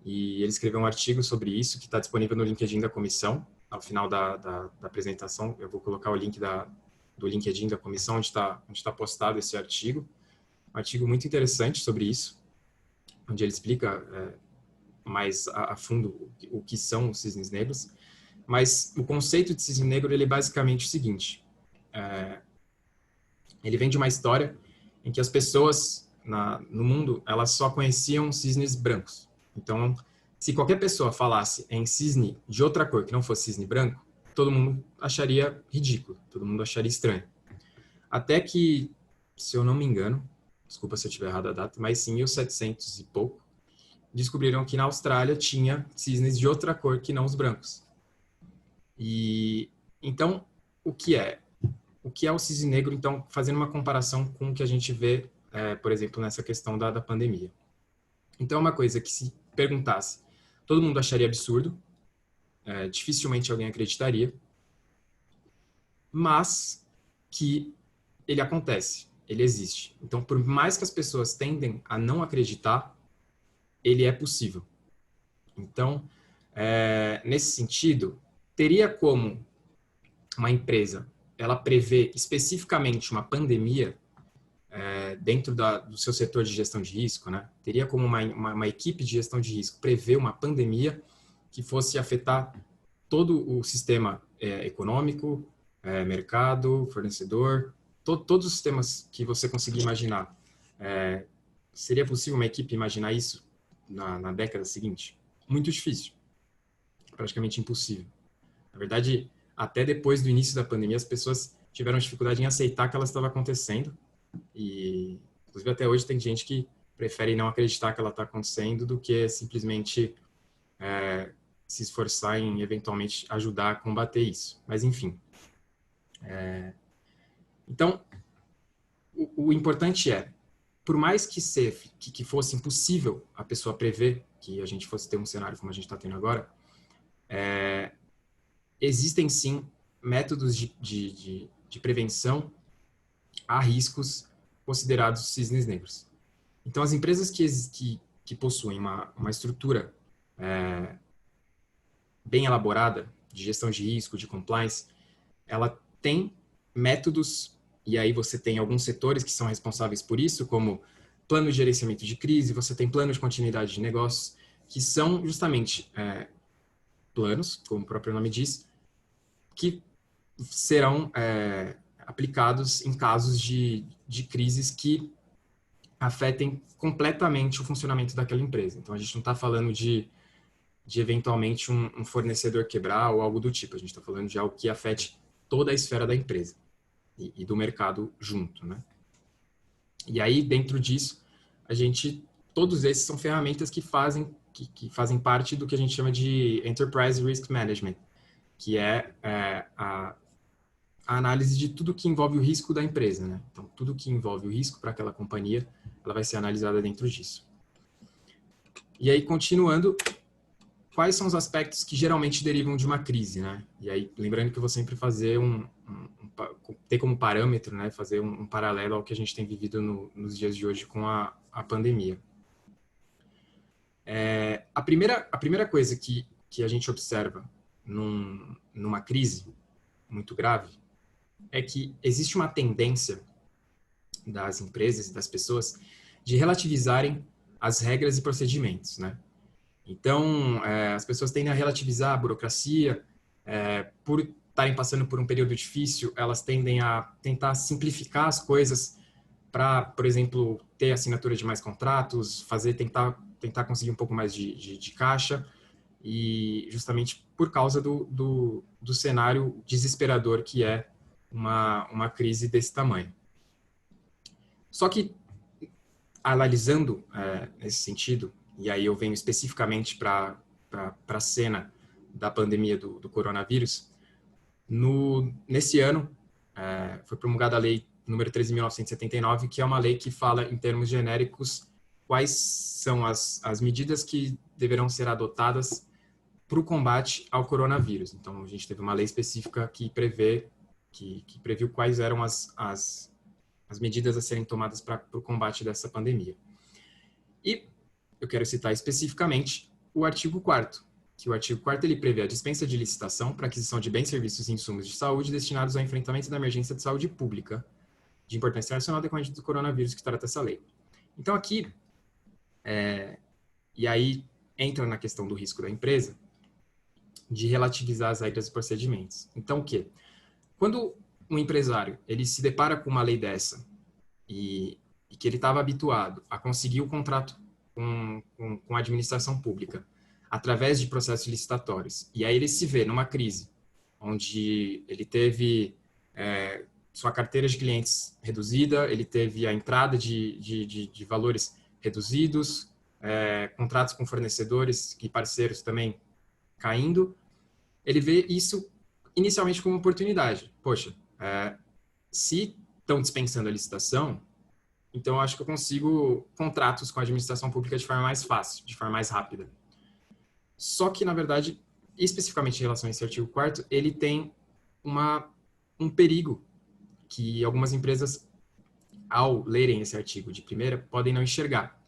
e ele escreveu um artigo sobre isso, que está disponível no LinkedIn da comissão. Ao final da apresentação, eu vou colocar o link do LinkedIn da comissão, onde está postado esse artigo. Um artigo muito interessante sobre isso, onde ele explica mais a fundo o que são os cisnes negros. Mas o conceito de cisne negro ele é basicamente o seguinte: ele vem de uma história em que as pessoas no mundo elas só conheciam cisnes brancos. Então, se qualquer pessoa falasse em cisne de outra cor que não fosse cisne branco, todo mundo acharia ridículo, todo mundo acharia estranho. Até que, se eu não me engano, desculpa se eu tiver errado a data, mas sim 1700 e pouco, descobriram que na Austrália tinha cisnes de outra cor que não os brancos. E então, o que é o cisne negro? Então, fazendo uma comparação com o que a gente vê, por exemplo, nessa questão da pandemia. Então, é uma coisa que, se perguntasse, todo mundo acharia absurdo, dificilmente alguém acreditaria, mas que ele acontece, ele existe. Então, por mais que as pessoas tendem a não acreditar, ele é possível. Então, nesse sentido, teria como uma empresa ela prevê especificamente uma pandemia dentro do seu setor de gestão de risco, né? Teria como uma equipe de gestão de risco prever uma pandemia que fosse afetar todo o sistema econômico, mercado, fornecedor, todos os sistemas que você conseguir imaginar. Seria possível uma equipe imaginar isso na década seguinte? Muito difícil. Praticamente impossível. Na verdade, até depois do início da pandemia, as pessoas tiveram dificuldade em aceitar que ela estava acontecendo. E, inclusive, até hoje tem gente que prefere não acreditar que ela está acontecendo do que simplesmente se esforçar em, eventualmente, ajudar a combater isso. Mas, enfim. Então, o importante por mais que fosse impossível a pessoa prever que a gente fosse ter um cenário como a gente está tendo agora, existem sim métodos de prevenção a riscos considerados cisnes negros. Então, as empresas que possuem uma estrutura bem elaborada de gestão de risco, de compliance, ela tem métodos, e aí você tem alguns setores que são responsáveis por isso, como plano de gerenciamento de crise, você tem plano de continuidade de negócios, que são justamente planos, como o próprio nome diz, que serão aplicados em casos de crises que afetem completamente o funcionamento daquela empresa. Então, a gente não está falando de eventualmente um fornecedor quebrar ou algo do tipo. A gente está falando de algo que afete toda a esfera da empresa e do mercado junto, né? E aí, dentro disso, todos esses são ferramentas que fazem parte do que a gente chama de Enterprise Risk Management, que é a análise de tudo que envolve o risco da empresa, né? Então, tudo que envolve o risco para aquela companhia, ela vai ser analisada dentro disso. E aí, continuando, quais são os aspectos que geralmente derivam de uma crise, né? E aí, lembrando que eu vou sempre fazer ter como parâmetro, né, fazer um paralelo ao que a gente tem vivido nos dias de hoje com a pandemia. A primeira coisa que a gente observa numa crise muito grave é que existe uma tendência das empresas e das pessoas de relativizarem as regras e procedimentos, né? Então, as pessoas tendem a relativizar a burocracia, por estarem passando por um período difícil, elas tendem a tentar simplificar as coisas para, por exemplo, ter assinatura de mais contratos, tentar conseguir um pouco mais de caixa, e justamente por causa do cenário desesperador que é uma crise desse tamanho. Só que, analisando nesse sentido, e aí eu venho especificamente para a cena da pandemia do coronavírus, nesse ano foi promulgada a lei número 13.979, que é uma lei que fala, em termos genéricos, quais são as medidas que deverão ser adotadas para o combate ao coronavírus. Então, a gente teve uma lei específica que previu quais eram as medidas a serem tomadas para o combate dessa pandemia. E eu quero citar especificamente o artigo 4º, que o artigo 4º ele prevê a dispensa de licitação para aquisição de bens, serviços e insumos de saúde destinados ao enfrentamento da emergência de saúde pública de importância nacional decorrente do coronavírus, que trata essa lei. Então, aqui, e aí entra na questão do risco da empresa, de relativizar as regras e procedimentos. Então, o quê? Quando um empresário ele se depara com uma lei dessa e que ele estava habituado a conseguir o contrato com a administração pública através de processos licitatórios, e aí ele se vê numa crise onde ele teve sua carteira de clientes reduzida, ele teve a entrada de valores reduzidos, contratos com fornecedores e parceiros também caindo. Ele vê isso inicialmente como uma oportunidade. Poxa, se estão dispensando a licitação, então eu acho que eu consigo contratos com a administração pública de forma mais fácil, de forma mais rápida. Só que, na verdade, especificamente em relação a esse artigo 4º, ele tem um perigo que algumas empresas, ao lerem esse artigo de primeira, podem não enxergar.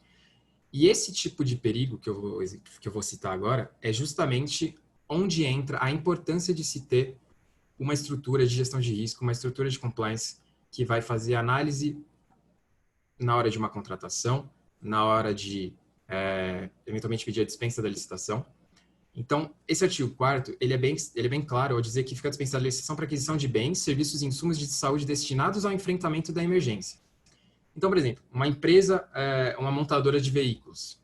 E esse tipo de perigo que eu vou citar agora é justamente onde entra a importância de se ter uma estrutura de gestão de risco, uma estrutura de compliance que vai fazer análise na hora de uma contratação, na hora de, eventualmente, pedir a dispensa da licitação. Então, esse artigo 4º, ele é bem claro ao dizer que fica dispensada a licitação para aquisição de bens, serviços e insumos de saúde destinados ao enfrentamento da emergência. Então, por exemplo, uma empresa, uma montadora de veículos,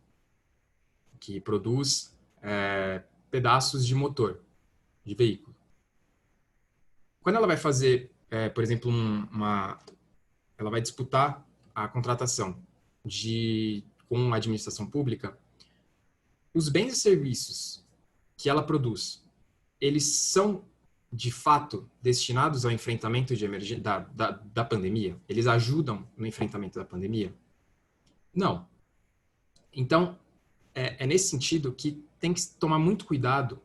que produz pedaços de motor de veículo. Quando ela vai fazer, por exemplo, ela vai disputar a contratação com a administração pública, os bens e serviços que ela produz, eles são, de fato, destinados ao enfrentamento de da pandemia? Eles ajudam no enfrentamento da pandemia? Não. Então, é nesse sentido que tem que tomar muito cuidado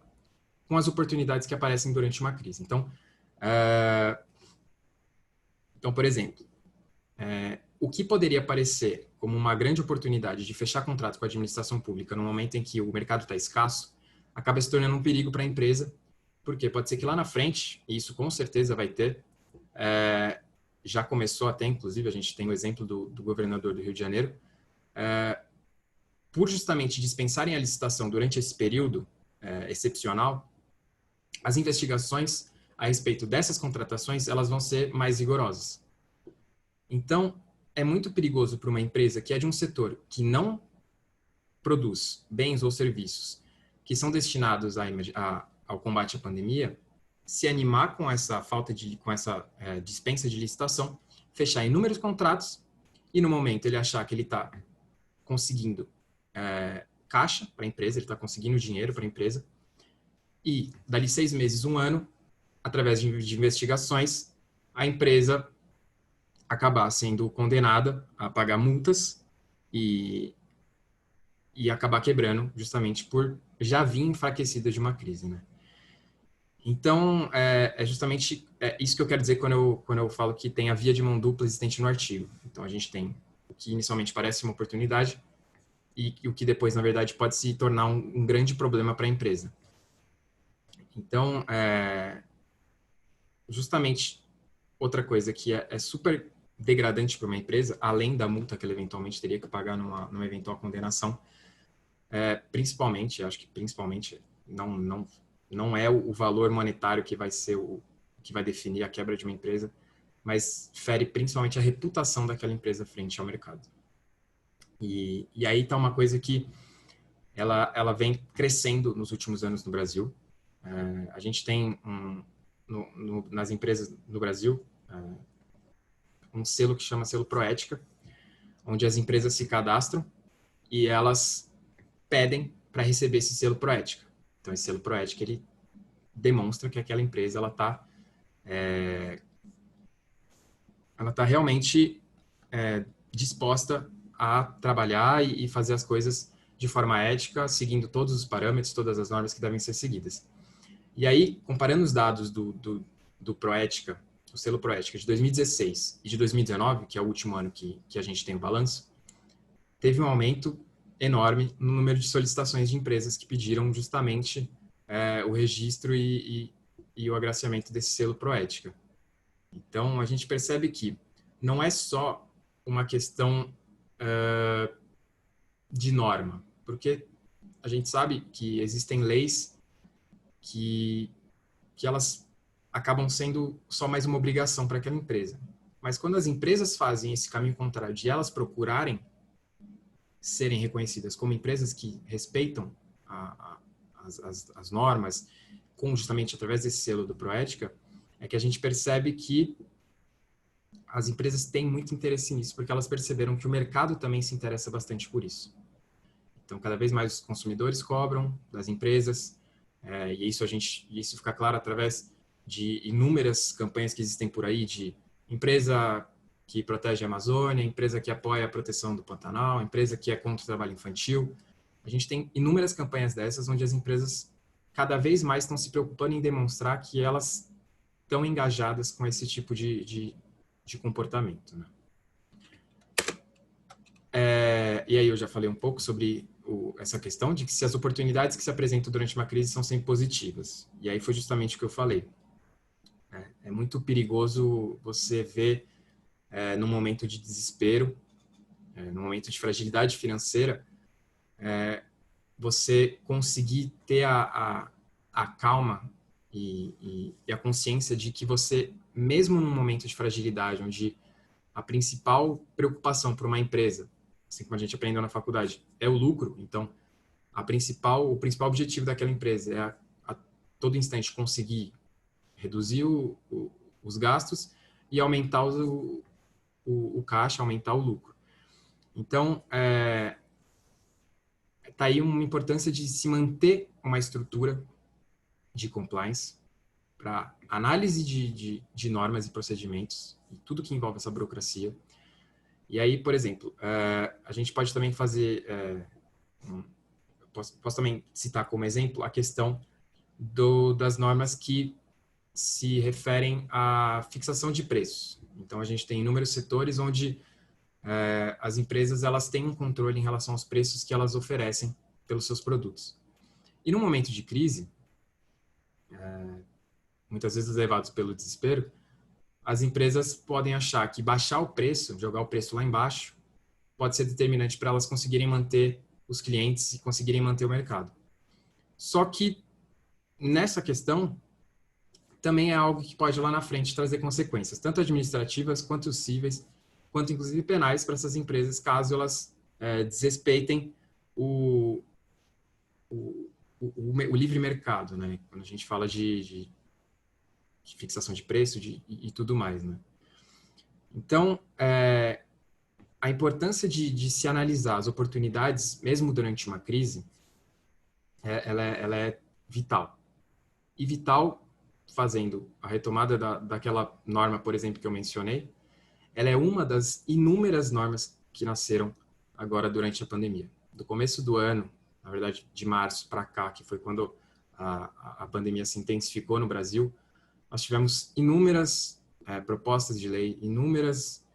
com as oportunidades que aparecem durante uma crise. Então, por exemplo, o que poderia parecer como uma grande oportunidade de fechar contrato com a administração pública no momento em que o mercado está escasso, acaba se tornando um perigo para a empresa, porque pode ser que lá na frente, e isso com certeza vai ter, já começou até, inclusive, a gente tem o exemplo do governador do Rio de Janeiro, por justamente dispensarem a licitação durante esse período excepcional, as investigações a respeito dessas contratações, elas vão ser mais rigorosas. Então, é muito perigoso para uma empresa que é de um setor que não produz bens ou serviços que são destinados ao combate à pandemia, se animar com essa dispensa de licitação, fechar inúmeros contratos e no momento ele achar que ele está conseguindo caixa para a empresa, ele está conseguindo dinheiro para a empresa, e dali 6 meses, 1 ano, através de investigações, a empresa acabar sendo condenada a pagar multas e acabar quebrando, justamente por já vir enfraquecida de uma crise, né? Então, é justamente isso que eu quero dizer quando eu falo que tem a via de mão dupla existente no artigo. Então, a gente tem o que inicialmente parece uma oportunidade e o que depois, na verdade, pode se tornar um grande problema para a empresa. Então, justamente outra coisa que é super degradante para uma empresa, além da multa que ela eventualmente teria que pagar numa eventual condenação, principalmente, acho que principalmente não é o valor monetário que vai ser que vai definir a quebra de uma empresa, mas fere principalmente a reputação daquela empresa frente ao mercado. E aí está uma coisa que ela vem crescendo nos últimos anos no Brasil. A gente tem nas empresas no Brasil um selo que chama selo Proética, onde as empresas se cadastram e elas pedem para receber esse selo Proética. Então, esse selo Proética, ele demonstra que aquela empresa ela tá realmente disposta a trabalhar e fazer as coisas de forma ética, seguindo todos os parâmetros, todas as normas que devem ser seguidas. E aí, comparando os dados do Proética, o selo Proética de 2016 e de 2019, que é o último ano que a gente tem o balanço, teve um aumento enorme no número de solicitações de empresas que pediram justamente o registro e o agraciamento desse selo Proética. Então, a gente percebe que não é só uma questão de norma, porque a gente sabe que existem leis que elas acabam sendo só mais uma obrigação para aquela empresa. Mas quando as empresas fazem esse caminho contrário de elas procurarem serem reconhecidas como empresas que respeitam as normas, justamente através desse selo do Proética, é que a gente percebe que as empresas têm muito interesse nisso, porque elas perceberam que o mercado também se interessa bastante por isso. Então, cada vez mais os consumidores cobram das empresas, e isso fica claro através de inúmeras campanhas que existem por aí, de empresa que protege a Amazônia, empresa que apoia a proteção do Pantanal, empresa que é contra o trabalho infantil. A gente tem inúmeras campanhas dessas, onde as empresas cada vez mais estão se preocupando em demonstrar que elas estão engajadas com esse tipo de comportamento, né? E aí eu já falei um pouco sobre essa questão de que se as oportunidades que se apresentam durante uma crise são sempre positivas. E aí foi justamente o que eu falei. É muito perigoso você ver, num momento de desespero, num momento de fragilidade financeira, você conseguir ter a calma e a consciência de que você, mesmo num momento de fragilidade, onde a principal preocupação para uma empresa, assim como a gente aprendeu na faculdade, é o lucro. Então, o principal objetivo daquela empresa é a todo instante conseguir reduzir os gastos e aumentar o caixa, aumentar o lucro. Então, está aí uma importância de se manter uma estrutura de compliance para análise de normas e procedimentos e tudo que envolve essa burocracia. E aí, por exemplo, a gente pode também fazer, posso também citar como exemplo a questão das normas que se referem à fixação de preços. Então, a gente tem inúmeros setores onde as empresas elas têm um controle em relação aos preços que elas oferecem pelos seus produtos. E no momento de crise, muitas vezes levados pelo desespero, as empresas podem achar que baixar o preço, jogar o preço lá embaixo, pode ser determinante para elas conseguirem manter os clientes e conseguirem manter o mercado. Só que nessa questão também é algo que pode lá na frente trazer consequências, tanto administrativas quanto cíveis, quanto inclusive penais para essas empresas, caso elas desrespeitem o livre mercado, né? Quando a gente fala de fixação de preço e tudo mais, né? Então, a importância de se analisar as oportunidades, mesmo durante uma crise, ela é vital. E vital, fazendo a retomada daquela norma, por exemplo, que eu mencionei, ela é uma das inúmeras normas que nasceram agora durante a pandemia. Do começo do ano, na verdade, de março para cá, que foi quando a pandemia se intensificou no Brasil, nós tivemos inúmeras propostas de lei, inúmeras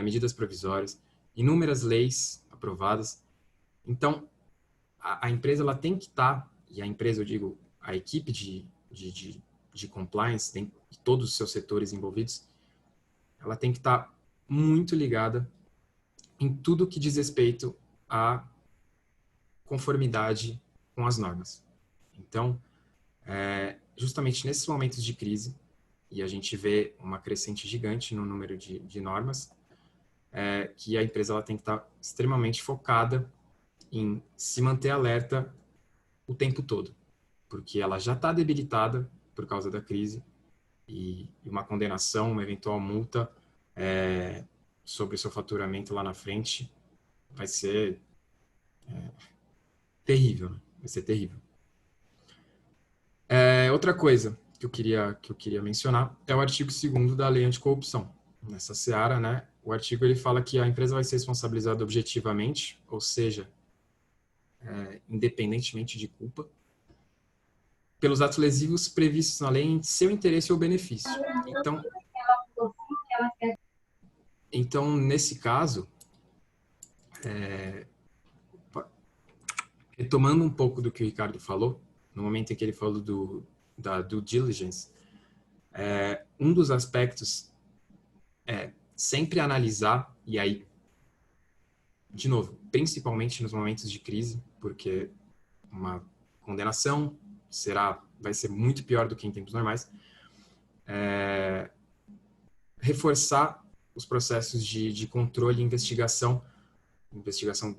medidas provisórias, inúmeras leis aprovadas. Então, a empresa ela tem que estar, e a empresa, eu digo, a equipe de compliance, tem todos os seus setores envolvidos, ela tem que estar muito ligada em tudo que diz respeito à conformidade com as normas. Então, justamente nesses momentos de crise, e a gente vê uma crescente gigante no número de normas, que a empresa ela tem que estar extremamente focada em se manter alerta o tempo todo, porque ela já está debilitada por causa da crise e uma condenação, uma eventual multa sobre o seu faturamento lá na frente vai ser terrível, né? Vai ser terrível. Outra coisa que eu queria mencionar é o artigo 2º da Lei Anticorrupção. Nessa seara, né, o artigo ele fala que a empresa vai ser responsabilizada objetivamente, ou seja, independentemente de culpa, pelos atos lesivos previstos na lei em seu interesse ou benefício. Então nesse caso, retomando um pouco do que o Ricardo falou, no momento em que ele falou da due diligence, um dos aspectos é sempre analisar, e aí, de novo, principalmente nos momentos de crise, porque uma condenação vai ser muito pior do que em tempos normais, reforçar os processos de controle e investigação,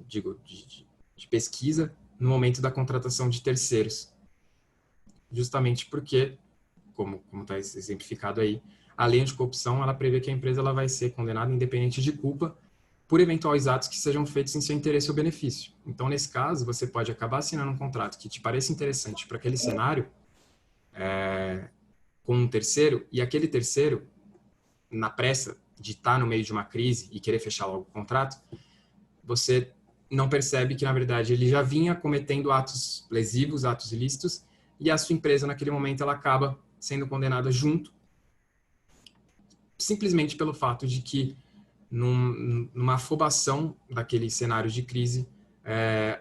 digo, de pesquisa, no momento da contratação de terceiros. Justamente porque, como está exemplificado aí, a lei anticorrupção, ela prevê que a empresa ela vai ser condenada independente de culpa por eventuais atos que sejam feitos em seu interesse ou benefício. Então, nesse caso, você pode acabar assinando um contrato que te pareça interessante para aquele cenário com um terceiro, e aquele terceiro, na pressa de estar no meio de uma crise e querer fechar logo o contrato, você não percebe que, na verdade, ele já vinha cometendo atos lesivos, atos ilícitos, e a sua empresa, naquele momento, ela acaba sendo condenada junto, simplesmente pelo fato de que, numa afobação daquele cenário de crise,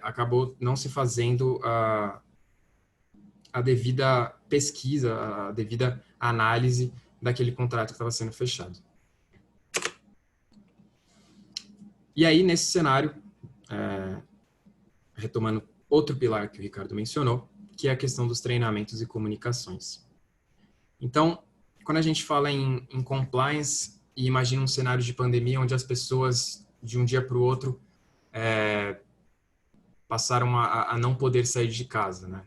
acabou não se fazendo a devida pesquisa, a devida análise daquele contrato que estava sendo fechado. E aí, nesse cenário, retomando outro pilar que o Ricardo mencionou, que é a questão dos treinamentos e comunicações. Então, quando a gente fala em compliance e imagina um cenário de pandemia onde as pessoas, de um dia para o outro, passaram a não poder sair de casa, né?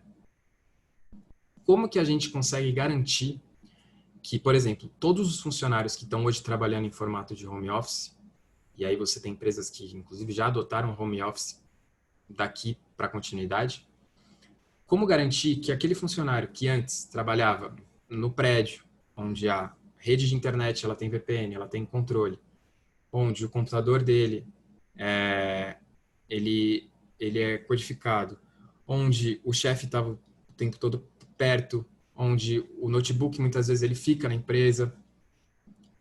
Como que a gente consegue garantir que, por exemplo, todos os funcionários que estão hoje trabalhando em formato de home office, e aí você tem empresas que, inclusive, já adotaram home office daqui para continuidade, como garantir que aquele funcionário que antes trabalhava no prédio, onde a rede de internet ela tem VPN, ela tem controle, onde o computador dele ele é codificado, onde o chefe estava o tempo todo perto, onde o notebook muitas vezes ele fica na empresa.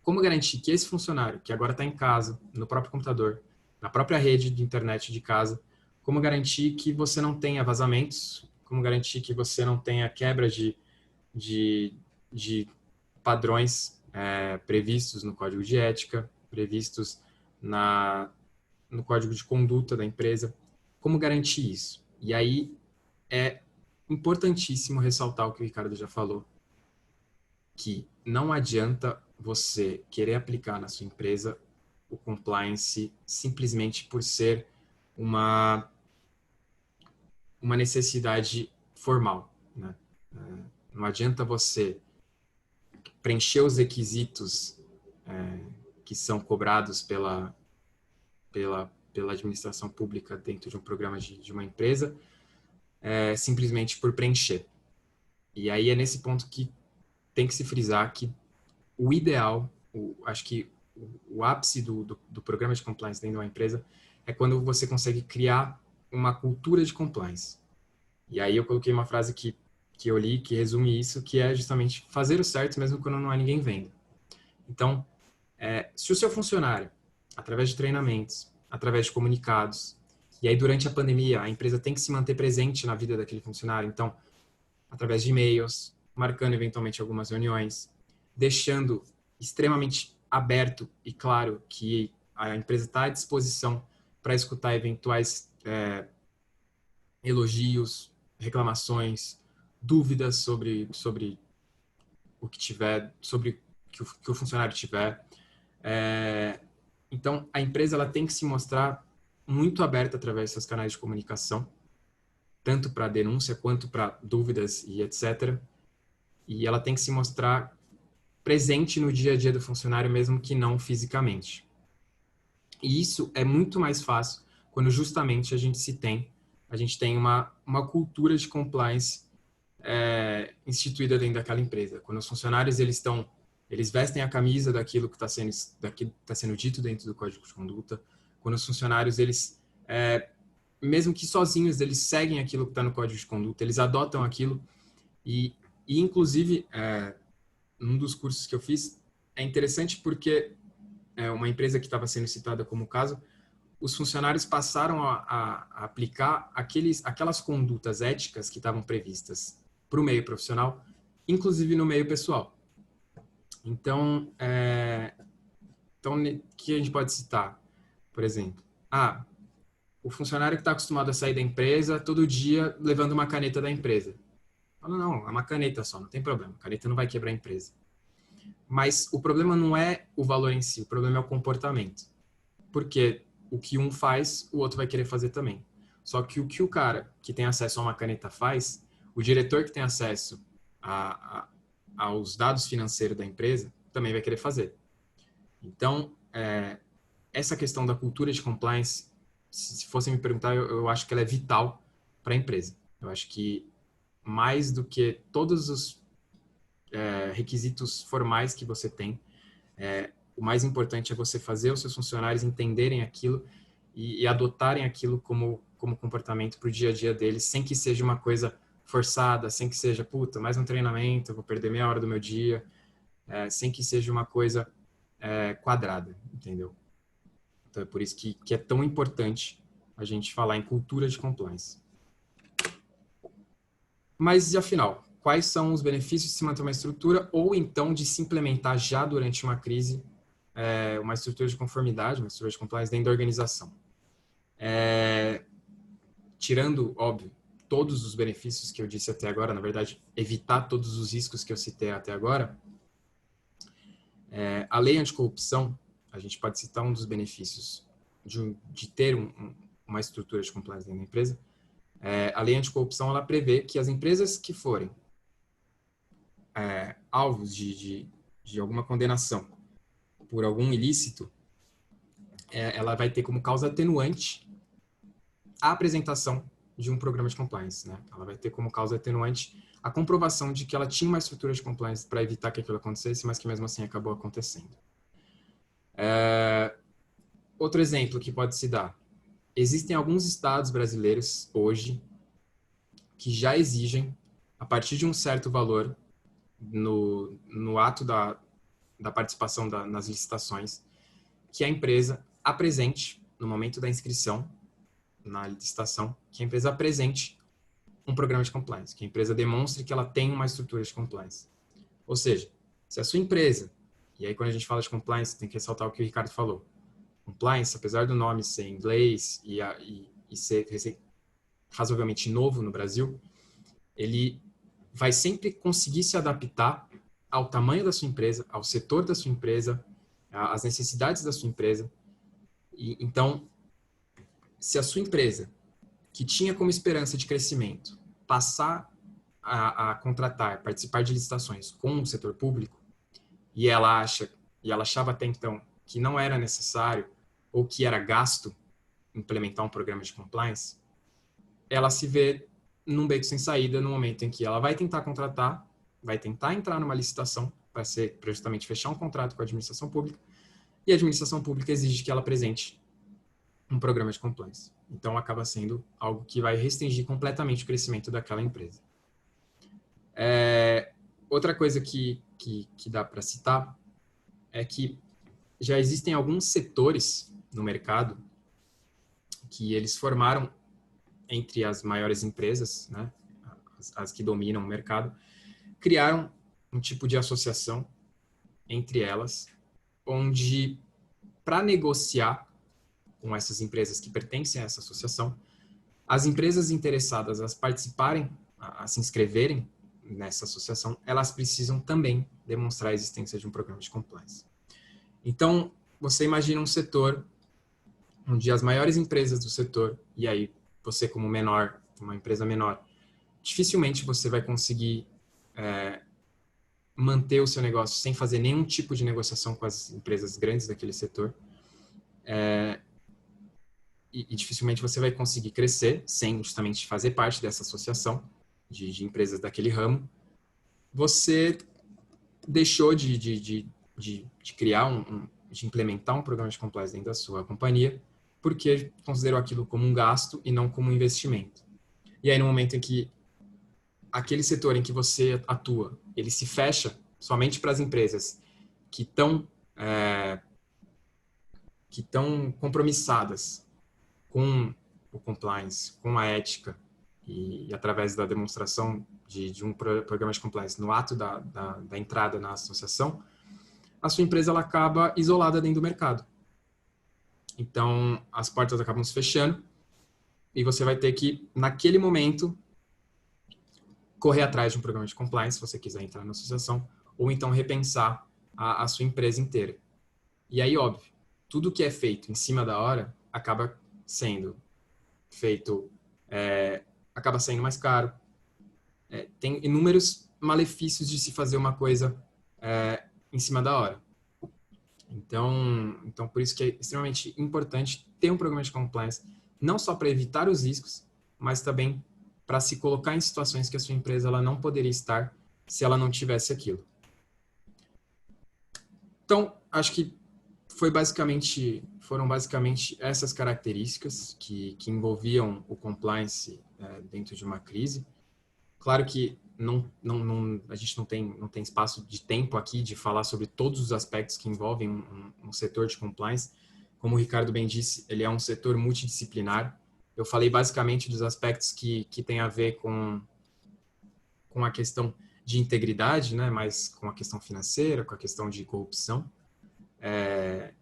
Como garantir que esse funcionário, que agora está em casa, no próprio computador, na própria rede de internet de casa, como garantir que você não tenha vazamentos, como garantir que você não tenha quebra de padrões previstos no código de ética, previstos no código de conduta da empresa, como garantir isso? E aí é importantíssimo ressaltar o que o Ricardo já falou, que não adianta você querer aplicar na sua empresa o compliance simplesmente por ser uma necessidade formal, né? Não adianta você preencher os requisitos que são cobrados pela administração pública dentro de um programa de uma empresa simplesmente por preencher. E aí é nesse ponto que tem que se frisar que o ideal, acho que o ápice do programa de compliance dentro de uma empresa é quando você consegue criar uma cultura de compliance. E aí eu coloquei uma frase que eu li, que resume isso, que é justamente fazer o certo mesmo quando não há ninguém vendo. Então, se o seu funcionário, através de treinamentos, através de comunicados, e aí durante a pandemia a empresa tem que se manter presente na vida daquele funcionário, então, através de e-mails, marcando eventualmente algumas reuniões, deixando extremamente aberto e claro que a empresa está à disposição para escutar eventuais elogios, reclamações, dúvidas sobre o que tiver, sobre que o funcionário tiver. Então, a empresa ela tem que se mostrar muito aberta através desses canais de comunicação, tanto para denúncia quanto para dúvidas e etc. E ela tem que se mostrar presente no dia a dia do funcionário, mesmo que não fisicamente. E isso é muito mais fácil quando justamente a gente tem uma cultura de compliance instituída dentro daquela empresa. Quando os funcionários eles vestem a camisa daquilo que está sendo dito dentro do código de conduta, quando os funcionários eles mesmo que sozinhos eles seguem aquilo que está no código de conduta, eles adotam aquilo e inclusive num dos cursos que eu fiz é interessante porque uma empresa que estava sendo citada como caso, os funcionários passaram a aplicar aquelas condutas éticas que estavam previstas para o meio profissional, inclusive no meio pessoal. Então, que a gente pode citar, por exemplo, o funcionário que está acostumado a sair da empresa todo dia levando uma caneta da empresa. Não, é uma caneta só, não tem problema, a caneta não vai quebrar a empresa. Mas o problema não é o valor em si, o problema é o comportamento. Porque o que um faz, o outro vai querer fazer também. Só que o que o cara que tem acesso a uma caneta faz, o diretor que tem acesso aos dados financeiros da empresa, também vai querer fazer. Então, essa questão da cultura de compliance, se fosse me perguntar, eu acho que ela é vital para a empresa. Eu acho que mais do que todos os requisitos formais que você tem, o mais importante é você fazer os seus funcionários entenderem aquilo e adotarem aquilo como comportamento para o dia a dia deles, sem que seja uma coisa forçada, sem que seja, puta, mais um treinamento, eu vou perder meia hora do meu dia, sem que seja uma coisa quadrada, entendeu? Então é por isso que é tão importante a gente falar em cultura de compliance. Mas, e afinal, quais são os benefícios de se manter uma estrutura ou então de se implementar já durante uma crise uma estrutura de conformidade, uma estrutura de compliance dentro da organização? Tirando, óbvio, todos os benefícios que eu disse até agora, na verdade, evitar todos os riscos que eu citei até agora, a lei anticorrupção, a gente pode citar um dos benefícios de ter uma estrutura de compliance dentro da empresa. A lei anticorrupção, ela prevê que as empresas que forem alvos de alguma condenação por algum ilícito, ela vai ter como causa atenuante a apresentação de um programa de compliance, né? Ela vai ter como causa atenuante a comprovação de que ela tinha uma estrutura de compliance para evitar que aquilo acontecesse, mas que mesmo assim acabou acontecendo. Outro exemplo que pode se dar. Existem alguns estados brasileiros hoje que já exigem, a partir de um certo valor no ato da participação nas licitações, que a empresa apresente, no momento da inscrição na licitação, que a empresa apresente um programa de compliance, que a empresa demonstre que ela tem uma estrutura de compliance. Ou seja, se a sua empresa, e aí quando a gente fala de compliance, tem que ressaltar o que o Ricardo falou, compliance, apesar do nome ser em inglês e ser razoavelmente novo no Brasil, ele vai sempre conseguir se adaptar ao tamanho da sua empresa, ao setor da sua empresa, às necessidades da sua empresa. Então, se a sua empresa, que tinha como esperança de crescimento passar a contratar, participar de licitações com o setor público, e ela achava até então que não era necessário ou que era gasto implementar um programa de compliance, ela se vê num beco sem saída no momento em que ela vai tentar contratar, vai tentar entrar numa licitação para justamente fechar um contrato com a administração pública, e a administração pública exige que ela apresente um programa de compliance. Então, acaba sendo algo que vai restringir completamente o crescimento daquela empresa. Outra coisa que dá para citar é que já existem alguns setores no mercado que eles formaram entre as maiores empresas, né, as que dominam o mercado, criaram um tipo de associação entre elas, onde, para negociar com essas empresas que pertencem a essa associação, as empresas interessadas a participarem, a se inscreverem nessa associação, elas precisam também demonstrar a existência de um programa de compliance. Então, você imagina um setor onde as maiores empresas do setor, e aí você como menor, uma empresa menor, dificilmente você vai conseguir manter o seu negócio sem fazer nenhum tipo de negociação com as empresas grandes daquele setor. E dificilmente você vai conseguir crescer sem justamente fazer parte dessa associação de empresas daquele ramo. Você deixou de criar de implementar um programa de compliance dentro da sua companhia porque considerou aquilo como um gasto e não como um investimento. E aí, no momento em que aquele setor em que você atua, ele se fecha somente para as empresas que estão compromissadas com o compliance, com a ética e através da demonstração de um programa de compliance no ato da entrada na associação, a sua empresa ela acaba isolada dentro do mercado. Então, as portas acabam se fechando e você vai ter que, naquele momento, correr atrás de um programa de compliance, se você quiser entrar na associação, ou então repensar a sua empresa inteira. E aí, óbvio, tudo que é feito em cima da hora acaba sendo feito, acaba saindo mais caro. Tem inúmeros malefícios de se fazer uma coisa em cima da hora. Então, por isso que é extremamente importante ter um programa de compliance, não só para evitar os riscos, mas também para se colocar em situações que a sua empresa ela não poderia estar se ela não tivesse aquilo. Então, acho que foram basicamente essas características que envolviam o compliance dentro de uma crise. Claro que a gente não tem espaço de tempo aqui de falar sobre todos os aspectos que envolvem um setor de compliance. Como o Ricardo bem disse, ele é um setor multidisciplinar. Eu falei basicamente dos aspectos que tem a ver com a questão de integridade, né, mas com a questão financeira, com a questão de corrupção.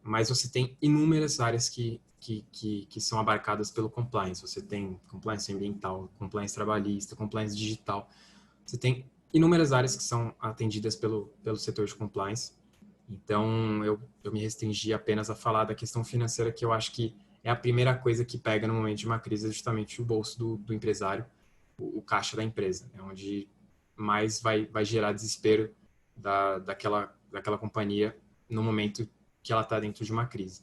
Mas você tem inúmeras áreas que são abarcadas pelo compliance. Você tem compliance ambiental, compliance trabalhista, compliance digital. Você tem inúmeras áreas que são atendidas pelo setor de compliance. Então, eu me restringi apenas a falar da questão financeira, que eu acho que é a primeira coisa que pega no momento de uma crise, é justamente o bolso do empresário, o caixa da empresa. É onde mais vai gerar desespero daquela companhia no momento que ela está dentro de uma crise.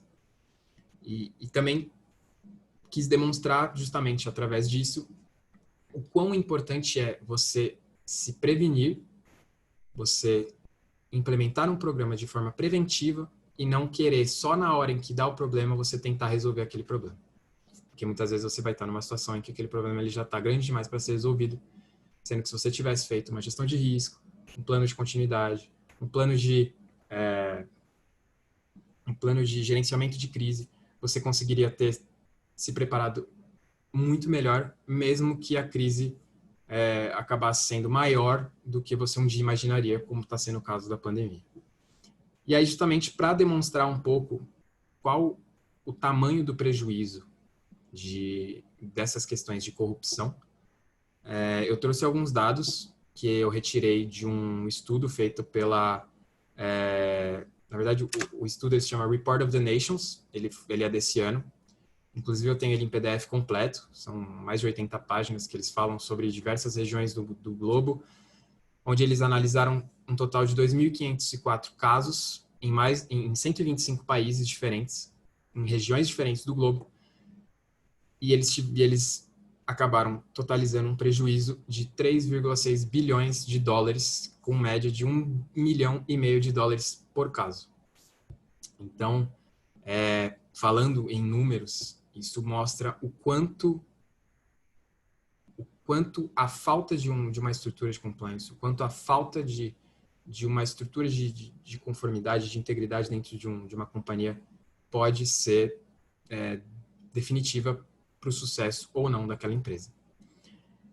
E também quis demonstrar, justamente através disso, o quão importante é você se prevenir, você implementar um programa de forma preventiva e não querer só na hora em que dá o problema você tentar resolver aquele problema. Porque muitas vezes você vai estar numa situação em que aquele problema ele já está grande demais para ser resolvido, sendo que se você tivesse feito uma gestão de risco, um plano de continuidade, um plano de gerenciamento de crise, você conseguiria ter se preparado muito melhor, mesmo que a crise acabasse sendo maior do que você um dia imaginaria, como está sendo o caso da pandemia. E aí, justamente para demonstrar um pouco qual o tamanho do prejuízo dessas questões de corrupção, eu trouxe alguns dados que eu retirei de um estudo feito pela... na verdade, o estudo se chama Report of the Nations, ele é desse ano. Inclusive, eu tenho ele em PDF completo, são mais de 80 páginas que eles falam sobre diversas regiões do globo, onde eles analisaram um total de 2.504 casos em 125 países diferentes, em regiões diferentes do globo, e eles acabaram totalizando um prejuízo de 3,6 bilhões de dólares, com média de 1,5 milhão de dólares por caso. Então, falando em números, isso mostra o quanto a falta de uma estrutura de compliance, o quanto a falta de uma estrutura de conformidade, de integridade dentro de uma companhia pode ser definitiva para o sucesso ou não daquela empresa.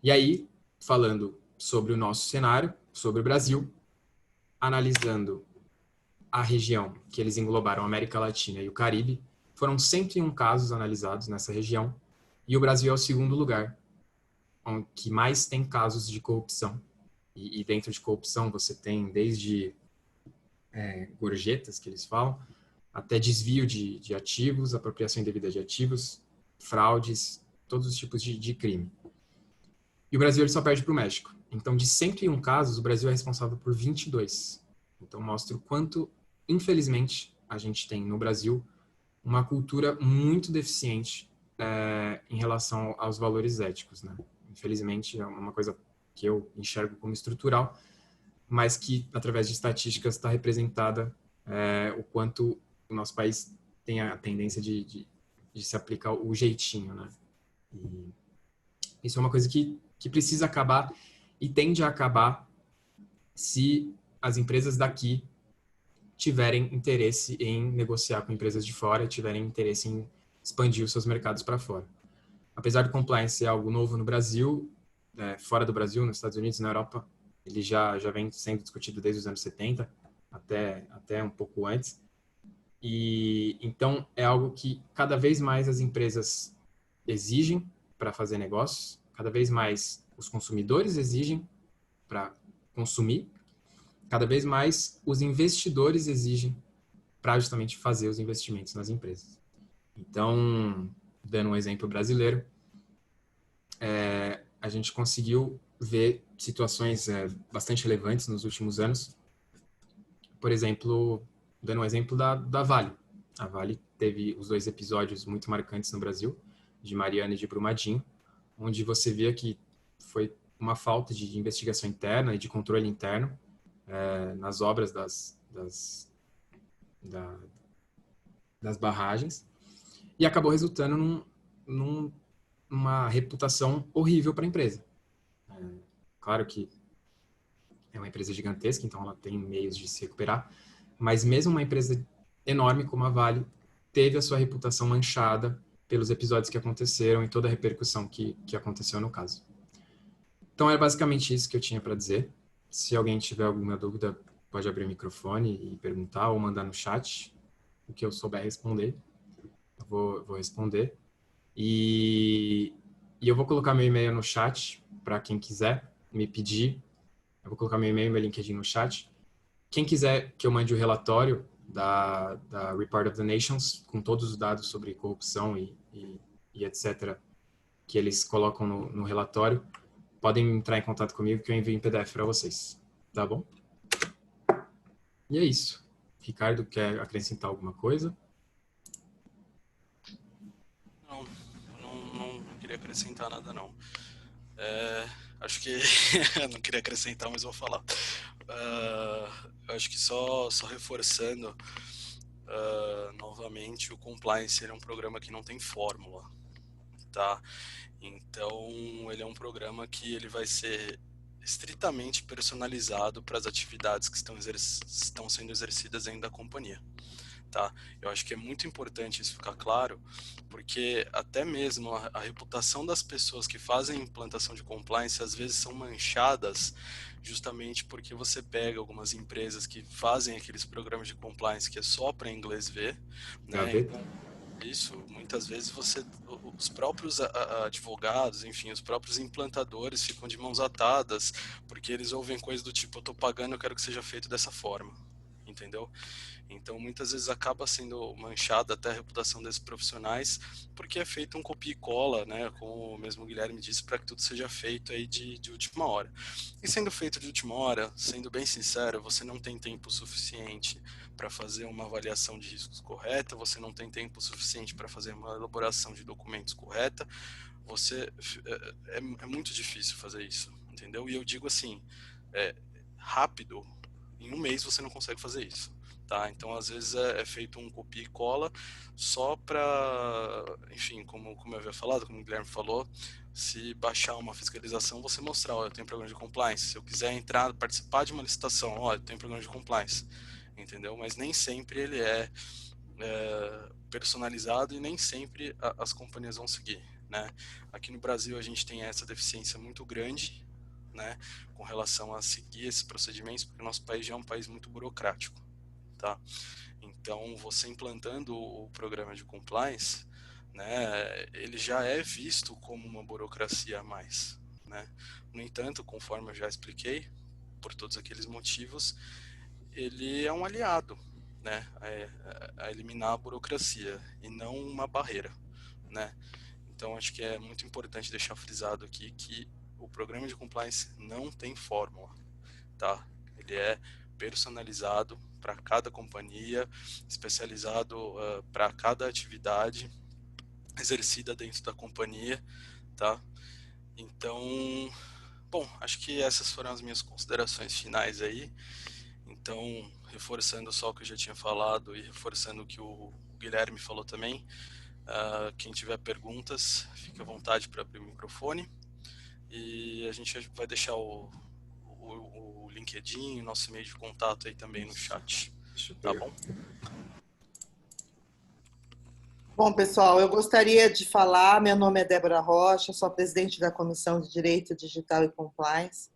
E aí, falando sobre o nosso cenário, sobre o Brasil, analisando a região que eles englobaram, a América Latina e o Caribe, foram 101 casos analisados nessa região, e o Brasil é o segundo lugar que mais tem casos de corrupção. E dentro de corrupção você tem desde gorjetas, que eles falam, até desvio de ativos, apropriação indevida de ativos, fraudes, todos os tipos de crime. E o Brasil ele só perde para o México. Então, de 101 casos, o Brasil é responsável por 22. Então, mostra o quanto, infelizmente, a gente tem no Brasil uma cultura muito deficiente em relação aos valores éticos, né? Infelizmente, é uma coisa que eu enxergo como estrutural, mas que, através de estatísticas, está representada o quanto o nosso país tem a tendência de se aplicar o jeitinho, né? E isso é uma coisa que precisa acabar e tende a acabar se as empresas daqui tiverem interesse em negociar com empresas de fora, tiverem interesse em expandir os seus mercados para fora. Apesar do compliance ser algo novo no Brasil, fora do Brasil, nos Estados Unidos, na Europa, ele já vem sendo discutido desde os anos 70, até um pouco antes. E então é algo que cada vez mais as empresas exigem para fazer negócios, cada vez mais os consumidores exigem para consumir, cada vez mais os investidores exigem para justamente fazer os investimentos nas empresas. Então, dando um exemplo brasileiro, a gente conseguiu ver situações bastante relevantes nos últimos anos. por exemplo, dando um exemplo da Vale. A Vale teve os 2 episódios muito marcantes no Brasil, de Mariana e de Brumadinho, onde você via que foi uma falta de investigação interna e de controle interno nas obras das barragens, e acabou resultando numa reputação horrível para a empresa. Claro que é uma empresa gigantesca, então ela tem meios de se recuperar, mas mesmo uma empresa enorme como a Vale teve a sua reputação manchada pelos episódios que aconteceram e toda a repercussão que aconteceu no caso. Então é basicamente isso que eu tinha para dizer. Se alguém tiver alguma dúvida, pode abrir o microfone e perguntar ou mandar no chat, o que eu souber responder, eu vou responder. E eu vou colocar meu e-mail no chat para quem quiser me pedir. Eu vou colocar meu e-mail e meu LinkedIn no chat. Quem quiser que eu mande o relatório da Report of the Nations, com todos os dados sobre corrupção e etc., que eles colocam no relatório, podem entrar em contato comigo que eu envio em PDF para vocês. Tá bom? E é isso. Ricardo, quer acrescentar alguma coisa? Não queria acrescentar nada, não. Acho que não queria acrescentar, mas vou falar. Acho que só reforçando novamente, o Compliance ele é um programa que não tem fórmula, tá? Então, ele é um programa que ele vai ser estritamente personalizado para as atividades que estão sendo exercidas dentro da companhia. Tá? Eu acho que é muito importante isso ficar claro, porque até mesmo a reputação das pessoas que fazem implantação de compliance às vezes são manchadas justamente porque você pega algumas empresas que fazem aqueles programas de compliance que é só para inglês ver, né? Então, isso, muitas vezes os próprios advogados, enfim, os próprios implantadores ficam de mãos atadas, porque eles ouvem coisas do tipo, eu estou pagando, eu quero que seja feito dessa forma, entendeu? Então, muitas vezes acaba sendo manchada até a reputação desses profissionais, porque é feito um copia e cola, né, como o mesmo Guilherme disse, para que tudo seja feito aí de última hora. E sendo feito de última hora, sendo bem sincero, você não tem tempo suficiente para fazer uma avaliação de riscos correta, você não tem tempo suficiente para fazer uma elaboração de documentos correta, é muito difícil fazer isso, entendeu? E eu digo assim, rápido, em um mês você não consegue fazer isso. Tá? Então, às vezes é feito um copia e cola só para, enfim, como eu havia falado, como o Guilherme falou, se baixar uma fiscalização, você mostrar, eu tenho programa de compliance. Se eu quiser entrar, participar de uma licitação, eu tenho programa de compliance, entendeu? Mas nem sempre ele é personalizado e nem sempre as companhias vão seguir, né? Aqui no Brasil a gente tem essa deficiência muito grande, né, com relação a seguir esses procedimentos, porque o nosso país já é um país muito burocrático. Tá? Então, você implantando o programa de compliance, né, ele já é visto como uma burocracia a mais, né? No entanto, conforme eu já expliquei, por todos aqueles motivos, ele é um aliado, né, a eliminar a burocracia e não uma barreira, né? Então, acho que é muito importante deixar frisado aqui que o programa de compliance não tem fórmula, tá? Ele é personalizado para cada companhia, especializado para cada atividade exercida dentro da companhia, tá? Então, bom, acho que essas foram as minhas considerações finais aí. Então, reforçando só o que eu já tinha falado e reforçando o que o Guilherme falou também, quem tiver perguntas, fique à vontade para abrir o microfone e a gente vai deixar o LinkedIn, nosso e-mail de contato aí também no chat. Tá bom? Bom, pessoal, eu gostaria de falar, meu nome é Débora Rocha, sou a presidente da Comissão de Direito Digital e Compliance.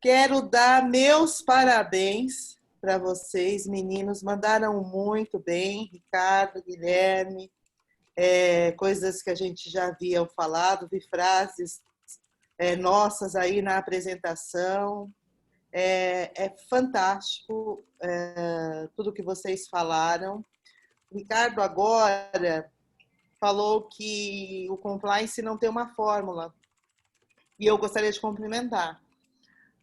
Quero dar meus parabéns para vocês, meninos, mandaram muito bem, Ricardo, Guilherme, coisas que a gente já havia falado, vi frases nossas aí na apresentação. É fantástico tudo que vocês falaram. O Ricardo agora falou que o compliance não tem uma fórmula. E eu gostaria de complementar.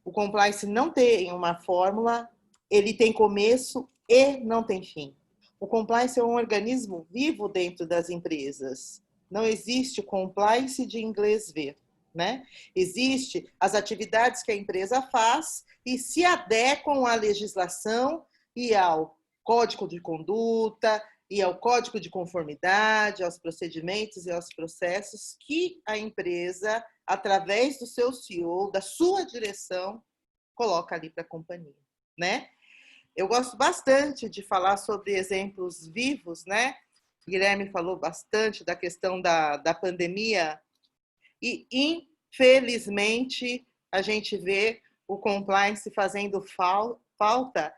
O compliance não tem uma fórmula, ele tem começo e não tem fim. O compliance é um organismo vivo dentro das empresas. Não existe compliance de inglês ver, né? Existe as atividades que a empresa faz e se adequam à legislação e ao código de conduta e ao código de conformidade, aos procedimentos e aos processos que a empresa, através do seu CEO, da sua direção, coloca ali para a companhia, né? Eu gosto bastante de falar sobre exemplos vivos, né? O Guilherme falou bastante da questão da pandemia e, infelizmente, a gente vê o compliance fazendo falta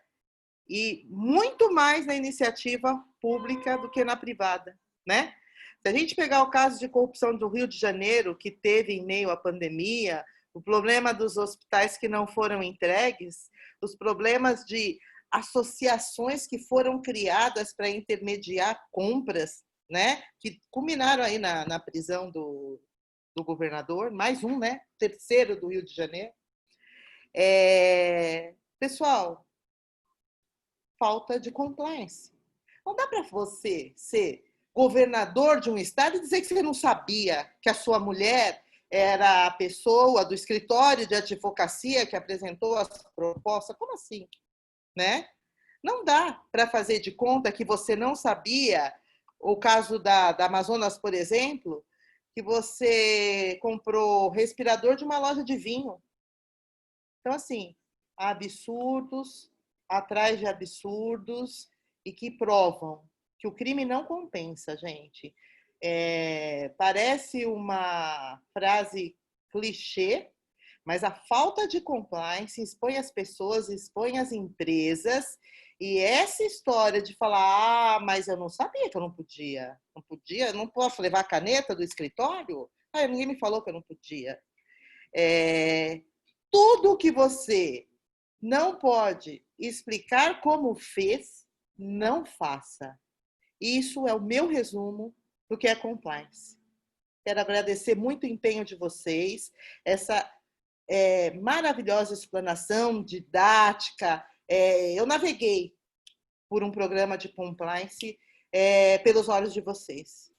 e muito mais na iniciativa pública do que na privada, né? Se a gente pegar o caso de corrupção do Rio de Janeiro, que teve em meio à pandemia, o problema dos hospitais que não foram entregues, os problemas de associações que foram criadas para intermediar compras, né? Que culminaram aí na prisão do governador, mais um, né? Terceiro do Rio de Janeiro. Pessoal, falta de compliance. Não dá para você ser governador de um estado e dizer que você não sabia que a sua mulher era a pessoa do escritório de advocacia que apresentou as propostas. Como assim? Né? Não dá para fazer de conta que você não sabia, o caso da Amazonas, por exemplo, que você comprou respirador de uma loja de vinho. Então, assim, há absurdos, atrás de absurdos, e que provam que o crime não compensa, gente. Parece uma frase clichê, mas a falta de compliance expõe as pessoas, expõe as empresas, e essa história de falar, mas eu não sabia que eu não podia, não posso levar a caneta do escritório? Ninguém me falou que eu não podia. Tudo que você não pode explicar como fez, não faça. Isso é o meu resumo do que é compliance. Quero agradecer muito o empenho de vocês, essa maravilhosa explanação didática. Eu naveguei por um programa de compliance pelos olhos de vocês.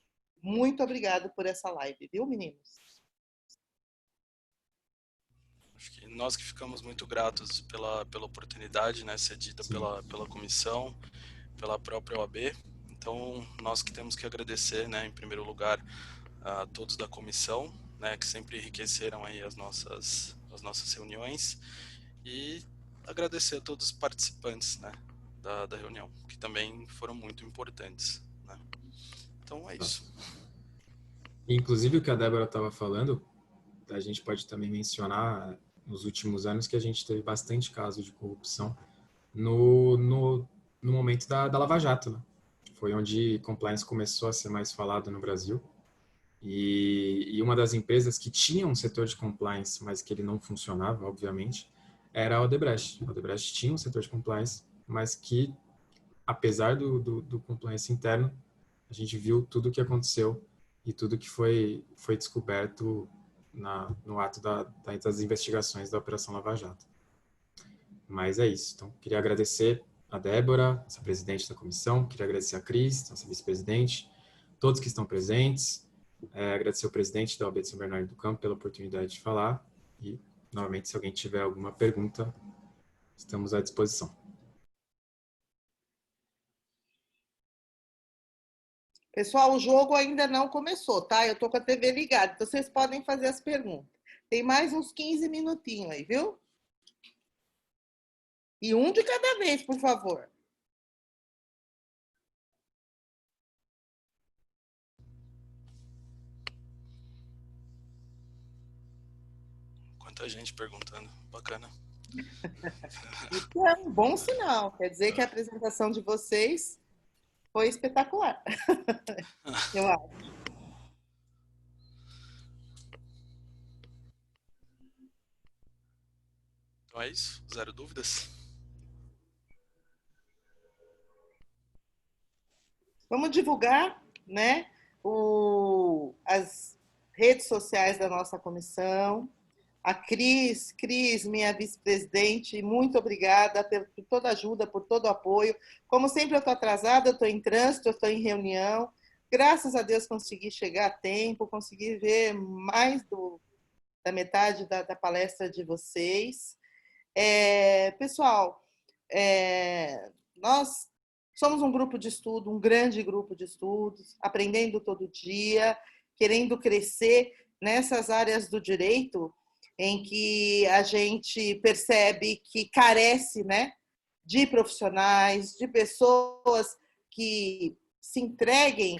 Muito obrigada por essa live, viu, meninos? Acho que nós que ficamos muito gratos pela oportunidade, né, cedida pela comissão, pela própria OAB. Então, nós que temos que agradecer, né, em primeiro lugar, a todos da comissão, né, que sempre enriqueceram aí as nossas reuniões, e agradecer a todos os participantes, né, da reunião, que também foram muito importantes, né. Então, é isso. Inclusive, o que a Débora estava falando, a gente pode também mencionar nos últimos anos que a gente teve bastante casos de corrupção no momento da Lava Jato, né? Foi onde compliance começou a ser mais falado no Brasil. E uma das empresas que tinha um setor de compliance, mas que ele não funcionava, obviamente, era a Odebrecht. A Odebrecht tinha um setor de compliance, mas que, apesar do compliance interno, a gente viu tudo o que aconteceu e tudo que foi descoberto no ato das investigações da Operação Lava Jato. Mas é isso. Então, queria agradecer a Débora, nossa presidente da comissão, queria agradecer a Cris, nossa vice-presidente, todos que estão presentes, agradecer ao presidente da OAB de São Bernardo do Campo pela oportunidade de falar e, novamente, se alguém tiver alguma pergunta, estamos à disposição. Pessoal, o jogo ainda não começou, tá? Eu tô com a TV ligada, então vocês podem fazer as perguntas. Tem mais uns 15 minutinhos aí, viu? E um de cada vez, por favor. Quanta gente perguntando, bacana. Isso é um bom sinal, quer dizer que a apresentação de vocês foi espetacular. Eu acho. Então é isso, zero dúvidas. Vamos divulgar, né, as redes sociais da nossa comissão. A Cris, minha vice-presidente, muito obrigada por toda a ajuda, por todo o apoio. Como sempre, eu estou atrasada, eu estou em trânsito, eu estou em reunião. Graças a Deus consegui chegar a tempo, consegui ver mais da metade da palestra de vocês. Pessoal, nós somos um grupo de estudo, um grande grupo de estudos, aprendendo todo dia, querendo crescer nessas áreas do direito em que a gente percebe que carece, né, de profissionais, de pessoas que se entreguem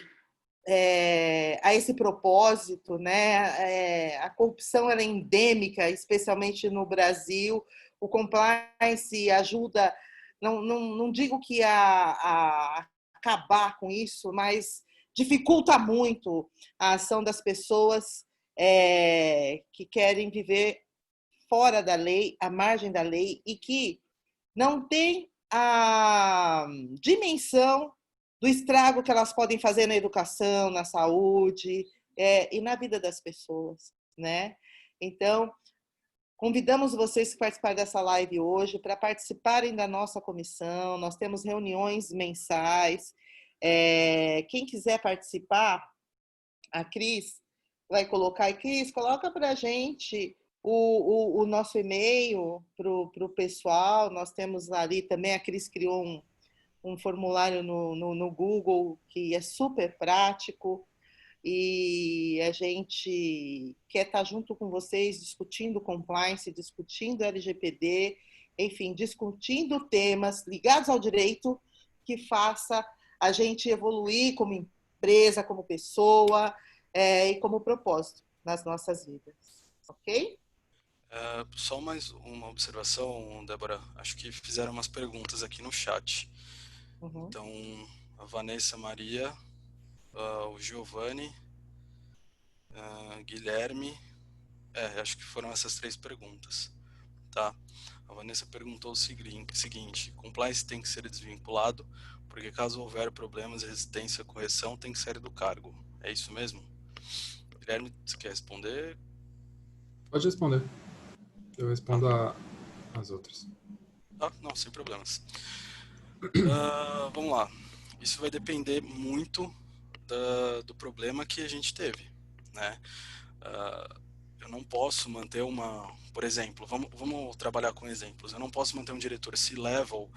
a esse propósito, né? A corrupção ela é endêmica, especialmente no Brasil. O compliance ajuda, não digo que a acabar com isso, mas dificulta muito a ação das pessoas que querem viver fora da lei, à margem da lei, e que não têm a dimensão do estrago que elas podem fazer na educação, na saúde e na vida das pessoas, né? Então, convidamos vocês que participaram dessa live hoje para participarem da nossa comissão. Nós temos reuniões mensais. Quem quiser participar, a Cris vai colocar. E Cris, coloca para a gente o nosso e-mail para o pessoal. Nós temos ali também, a Cris criou um formulário no Google que é super prático e a gente quer estar junto com vocês discutindo compliance, discutindo LGPD, enfim, discutindo temas ligados ao direito que faça a gente evoluir como empresa, como pessoa e como propósito nas nossas vidas, ok? Só mais uma observação, Débora. Acho que fizeram umas perguntas aqui no chat. Uhum. Então, a Vanessa Maria, o Giovanni, Guilherme, acho que foram essas 3 perguntas, tá? A Vanessa perguntou o seguinte: compliance tem que ser desvinculado, porque caso houver problemas, resistência, correção, tem que sair do cargo. É isso mesmo? Guilherme, você quer responder? Pode responder. Eu respondo as outras. Não, sem problemas. Vamos lá. Isso vai depender muito do problema que a gente teve, né? Eu não posso manter por exemplo, vamos trabalhar com exemplos. Eu não posso manter um diretor C-level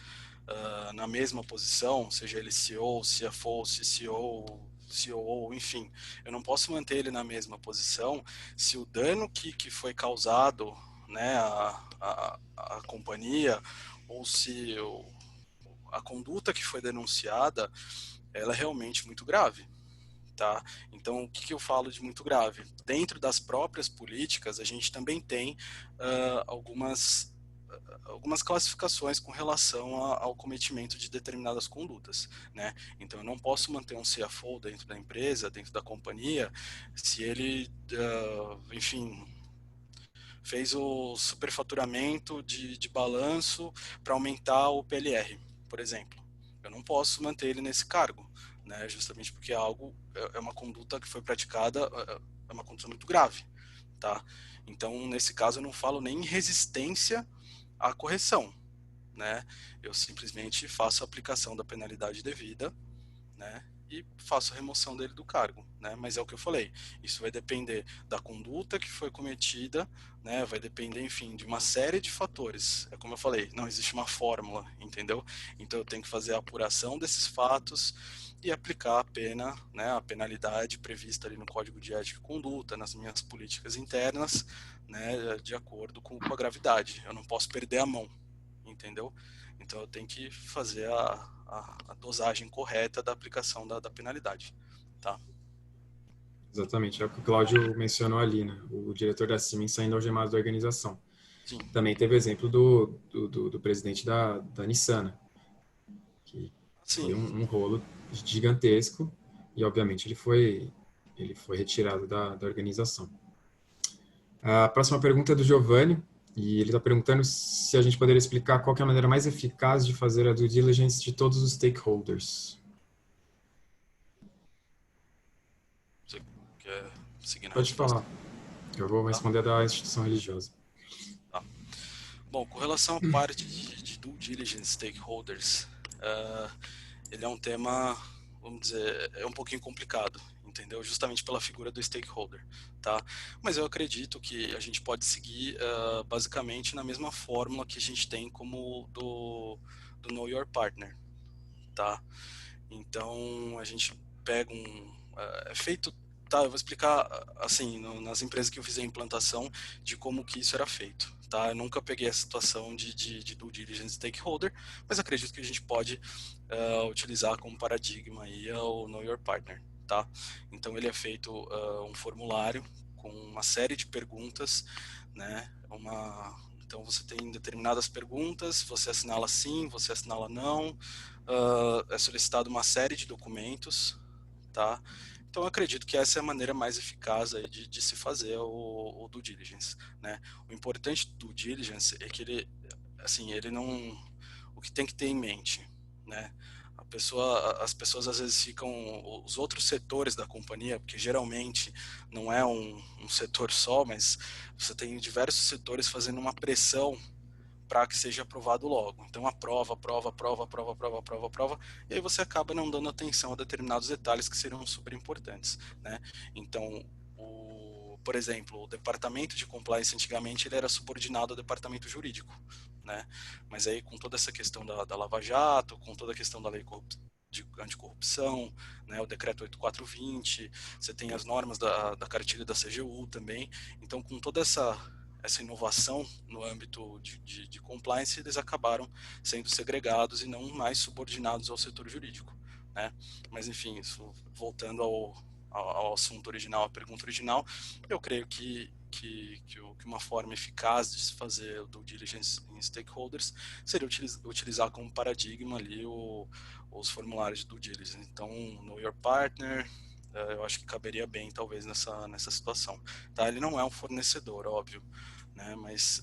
na mesma posição, seja ele CEO, CFO, CCO, COO, enfim. Eu não posso manter ele na mesma posição se o dano que foi causado, né, a companhia, ou se a conduta que foi denunciada, ela é realmente muito grave. Tá? Então, o que eu falo de muito grave? Dentro das próprias políticas, a gente também tem algumas classificações com relação ao cometimento de determinadas condutas, né? Então, eu não posso manter um CFO dentro da empresa, dentro da companhia, se ele, enfim, fez o superfaturamento de balanço para aumentar o PLR, por exemplo. Eu não posso manter ele nesse cargo, né? Justamente porque é uma conduta que foi praticada, é uma conduta muito grave, tá? Então, nesse caso, eu não falo nem em resistência à correção, né? Eu simplesmente faço a aplicação da penalidade devida, né? E faço a remoção dele do cargo, né? Mas é o que eu falei, isso vai depender da conduta que foi cometida, né? Vai depender, enfim, de uma série de fatores. É como eu falei, não existe uma fórmula, entendeu? Então eu tenho que fazer a apuração desses fatos e aplicar a pena, né? A penalidade prevista ali no Código de Ética e Conduta, nas minhas políticas internas, né? De acordo com a gravidade. Eu não posso perder a mão, entendeu? Então eu tenho que fazer a dosagem correta da aplicação da penalidade, tá? Exatamente, é o que o Cláudio mencionou ali, né? O diretor da Siemens saindo algemado da organização. Sim. Também teve o exemplo do presidente da Nissan, né? Que foi um rolo gigantesco e, obviamente, ele foi retirado da organização. A próxima pergunta é do Giovanni, e ele está perguntando se a gente poderia explicar qual que é a maneira mais eficaz de fazer a due diligence de todos os stakeholders. Você quer seguir na Pode resposta? falar. Eu vou responder da instituição religiosa. Bom, com relação à parte de due diligence stakeholders, ele é um tema, vamos dizer, é um pouquinho complicado, entendeu? Justamente pela figura do stakeholder, tá? Mas eu acredito que a gente pode seguir basicamente na mesma fórmula que a gente tem como do Know Your Partner, tá? Então, a gente pega é feito, tá? Eu vou explicar, assim, nas empresas que eu fiz a implantação, de como que isso era feito, tá? Eu nunca peguei a situação de due diligence stakeholder, mas acredito que a gente pode utilizar como paradigma aí o Know Your Partner, tá? Então, ele é feito um formulário com uma série de perguntas, né? Então, você tem determinadas perguntas, você assinala sim, você assinala não, é solicitado uma série de documentos, tá? Então, eu acredito que essa é a maneira mais eficaz aí de se fazer o due diligence, né? O importante do due diligence é que ele não... O que tem que ter em mente, né? As pessoas às vezes ficam... Os outros setores da companhia, porque geralmente não é um setor só, mas você tem diversos setores fazendo uma pressão para que seja aprovado logo. Então, aprova, e aí você acaba não dando atenção a determinados detalhes que seriam super importantes, né? Então, por exemplo, o departamento de compliance antigamente ele era subordinado ao departamento jurídico, né? Mas aí com toda essa questão da Lava Jato, com toda a questão da lei de anticorrupção, né, o decreto 8420, você tem as normas da cartilha da CGU também. Então, com toda essa inovação no âmbito de compliance, eles acabaram sendo segregados e não mais subordinados ao setor jurídico, né? Mas, enfim, isso, voltando ao assunto original, à pergunta original, eu creio que uma forma eficaz de se fazer o due diligence em stakeholders seria utilizar como paradigma ali os formulários de due diligence. Então, Know Your Partner, eu acho que caberia bem, talvez, nessa situação. Tá? Ele não é um fornecedor, óbvio, né? Mas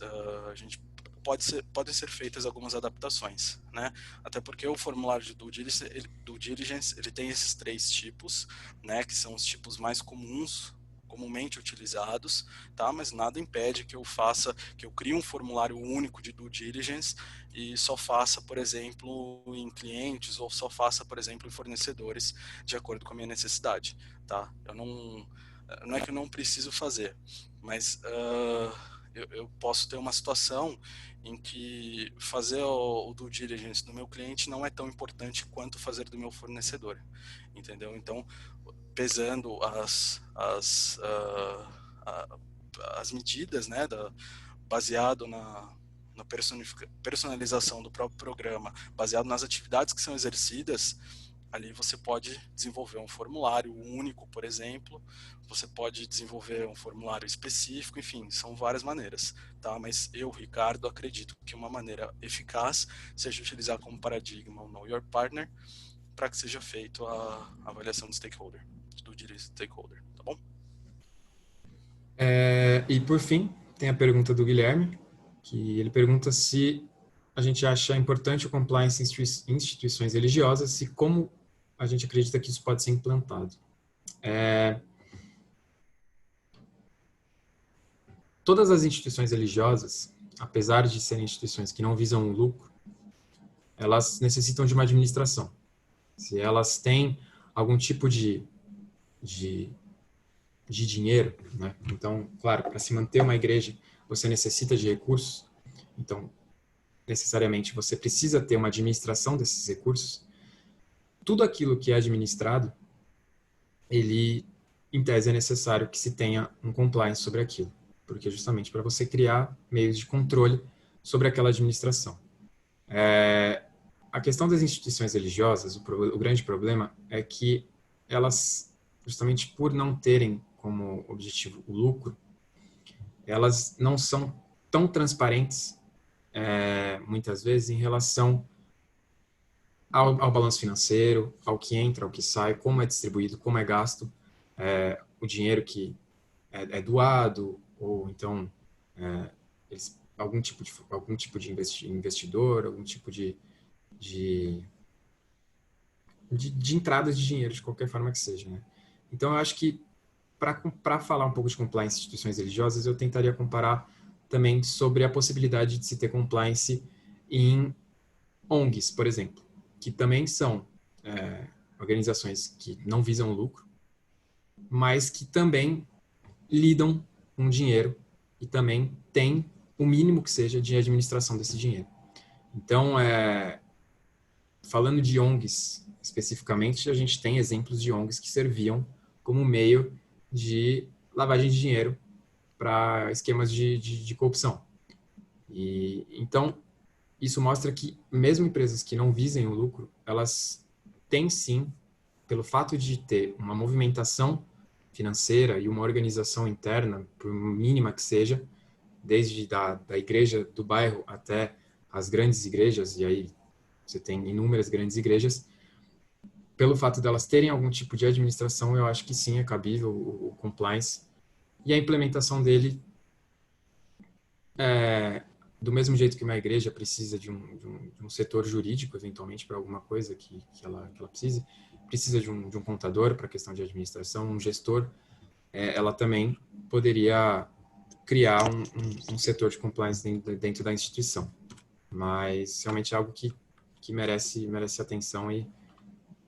podem ser feitas algumas adaptações, né? Até porque o formulário de due diligence ele tem esses 3 tipos, né? Que são os tipos mais comumente utilizados, tá? Mas nada impede que eu crie um formulário único de due diligence e só faça, por exemplo, em clientes ou só faça, por exemplo, em fornecedores de acordo com a minha necessidade, tá? Não é que eu não preciso fazer, mas eu posso ter uma situação em que fazer o due diligence do meu cliente não é tão importante quanto fazer do meu fornecedor, entendeu? Então, pesando as medidas, né, baseado na personalização do próprio programa, baseado nas atividades que são exercidas, ali você pode desenvolver um formulário único, por exemplo, você pode desenvolver um formulário específico, enfim, são várias maneiras, tá? Mas eu, Ricardo, acredito que uma maneira eficaz seja utilizar como paradigma o Know Your Partner para que seja feita a avaliação do stakeholder, do direito stakeholder, tá bom? E por fim, tem a pergunta do Guilherme, que ele pergunta se a gente acha importante o compliance em instituições religiosas e como a gente acredita que isso pode ser implantado. Todas as instituições religiosas, apesar de serem instituições que não visam o lucro, elas necessitam de uma administração. Se elas têm algum tipo de dinheiro, né? Então, claro, para se manter uma igreja, você necessita de recursos. Então, necessariamente, você precisa ter uma administração desses recursos. Tudo aquilo que é administrado, ele, em tese, é necessário que se tenha um compliance sobre aquilo, porque justamente para você criar meios de controle sobre aquela administração. A questão das instituições religiosas, o grande problema é que elas, justamente por não terem como objetivo o lucro, elas não são tão transparentes, muitas vezes, em relação ao balanço financeiro, ao que entra, ao que sai, como é distribuído, como é gasto, o dinheiro que é doado, ou então algum tipo de investidor, algum tipo de entrada de dinheiro, de qualquer forma que seja, né? Então, eu acho que, para falar um pouco de compliance em instituições religiosas, eu tentaria comparar também sobre a possibilidade de se ter compliance em ONGs, por exemplo, que também são organizações que não visam lucro, mas que também lidam com dinheiro e também têm o mínimo que seja de administração desse dinheiro. Então, falando de ONGs especificamente, a gente tem exemplos de ONGs que serviam como meio de lavagem de dinheiro para esquemas de corrupção. E então, isso mostra que mesmo empresas que não visem o lucro, elas têm sim, pelo fato de ter uma movimentação financeira e uma organização interna, por mínima que seja, desde da igreja do bairro até as grandes igrejas, e aí você tem inúmeras grandes igrejas, pelo fato delas terem algum tipo de administração, eu acho que sim, é cabível o compliance. E a implementação dele, do mesmo jeito que uma igreja precisa de um setor jurídico, eventualmente, para alguma coisa que ela precisa de um contador para a questão de administração, um gestor, ela também poderia criar um setor de compliance dentro da instituição. Mas realmente é algo que merece atenção e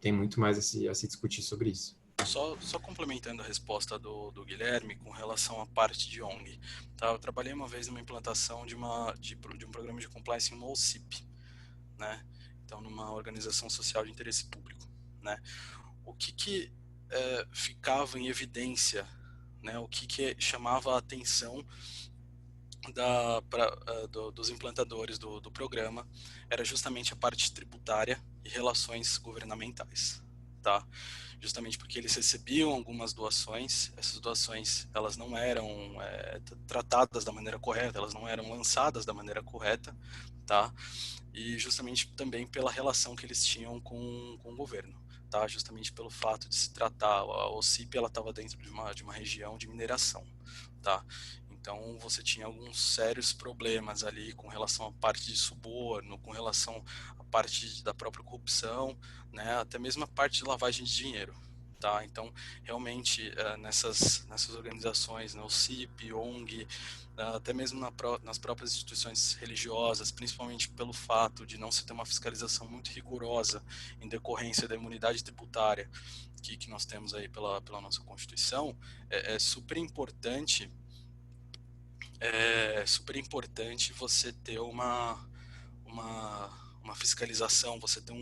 tem muito mais a se discutir sobre isso. Só complementando a resposta do Guilherme com relação à parte de ONG. Tá? Eu trabalhei uma vez numa implantação de um programa de compliance em uma OCIP, né? Então, numa organização social de interesse público. Né? O que ficava em evidência, né? O que chamava a atenção dos implantadores do programa era justamente a parte tributária e relações governamentais, tá? Justamente porque eles recebiam algumas doações, essas doações elas não eram tratadas da maneira correta, elas não eram lançadas da maneira correta, tá? E justamente também pela relação que eles tinham com o governo, tá? Justamente pelo fato de se tratar, a OCIP ela estava dentro de uma região de mineração, tá? Então, você tinha alguns sérios problemas ali com relação à parte de suborno, com relação à parte da própria corrupção, né, até mesmo a parte de lavagem de dinheiro. Tá? Então, realmente, nessas organizações, né, o CIP, ONG, até mesmo nas próprias instituições religiosas, principalmente pelo fato de não se ter uma fiscalização muito rigorosa em decorrência da imunidade tributária que nós temos aí pela nossa Constituição, é super importante você ter uma fiscalização, você ter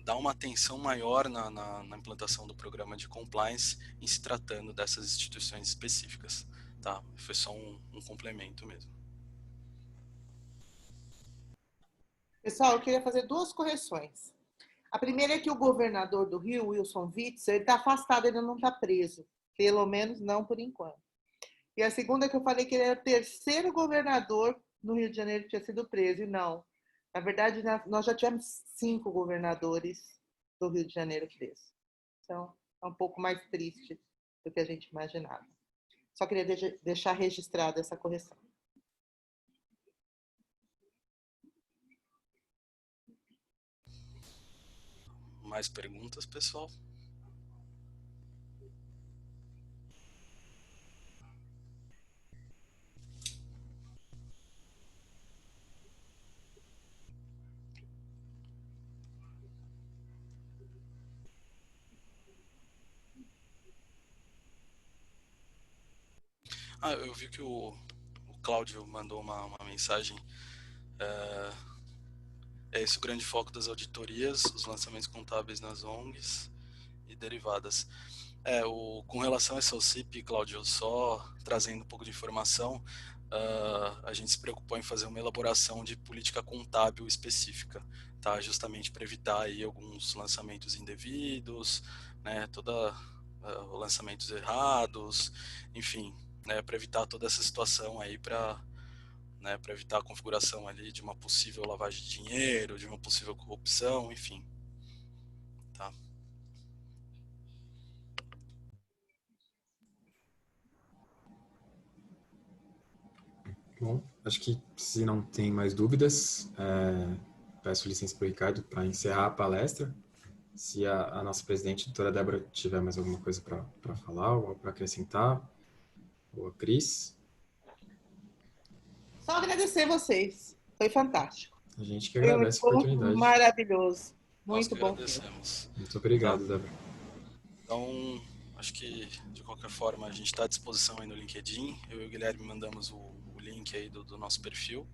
dar uma atenção maior na implantação do programa de compliance em se tratando dessas instituições específicas. Tá? Foi só um complemento mesmo. Pessoal, eu queria fazer duas correções. A primeira é que o governador do Rio, Wilson Witzel, ele está afastado, ele não está preso. Pelo menos não por enquanto. E a segunda é que eu falei que ele era o terceiro governador no Rio de Janeiro que tinha sido preso. E não. Na verdade, nós já tivemos 5 governadores do Rio de Janeiro presos. Então, é um pouco mais triste do que a gente imaginava. Só queria deixar registrada essa correção. Mais perguntas, pessoal? Eu vi que o Cláudio mandou uma mensagem. É esse o grande foco das auditorias, os lançamentos contábeis nas ONGs e derivadas. Com relação a essa OCIP, Cláudio, só trazendo um pouco de informação, a gente se preocupou em fazer uma elaboração de política contábil específica, tá? Justamente para evitar aí alguns lançamentos indevidos, né? Lançamentos errados, enfim, né? Para evitar toda essa situação aí para evitar a configuração ali de uma possível lavagem de dinheiro, de uma possível corrupção, enfim. Tá? Bom, acho que se não tem mais dúvidas, peço licença para o Ricardo para encerrar a palestra. Se a nossa presidente, a doutora Débora, tiver mais alguma coisa para falar ou para acrescentar, ou a Cris. Só agradecer vocês. Foi fantástico. A gente que Foi um agradece a encontro oportunidade. maravilhoso. Nós Muito que bom. agradecemos. Muito obrigado, Débora. Então, acho que, de qualquer forma, a gente está à disposição aí no LinkedIn. Eu e o Guilherme mandamos o link aí do nosso perfil.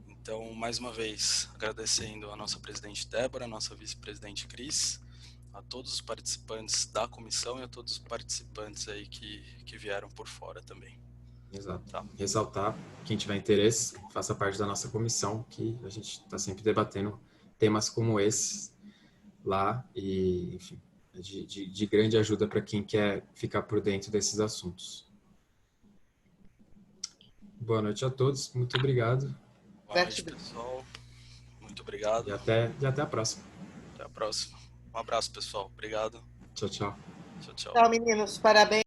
Então, mais uma vez, agradecendo a nossa presidente Débora, a nossa vice-presidente Cris, a todos os participantes da comissão e a todos os participantes aí que vieram por fora também. Exato. Tá. Ressaltar, quem tiver interesse, faça parte da nossa comissão, que a gente está sempre debatendo temas como esse lá e, enfim, de grande ajuda para quem quer ficar por dentro desses assuntos. Boa noite a todos, muito obrigado. Boa noite, pessoal. Muito obrigado. E até a próxima. Até a próxima. Um abraço, pessoal. Obrigado. Tchau, tchau. Tchau, tchau. Tchau, meninos. Parabéns.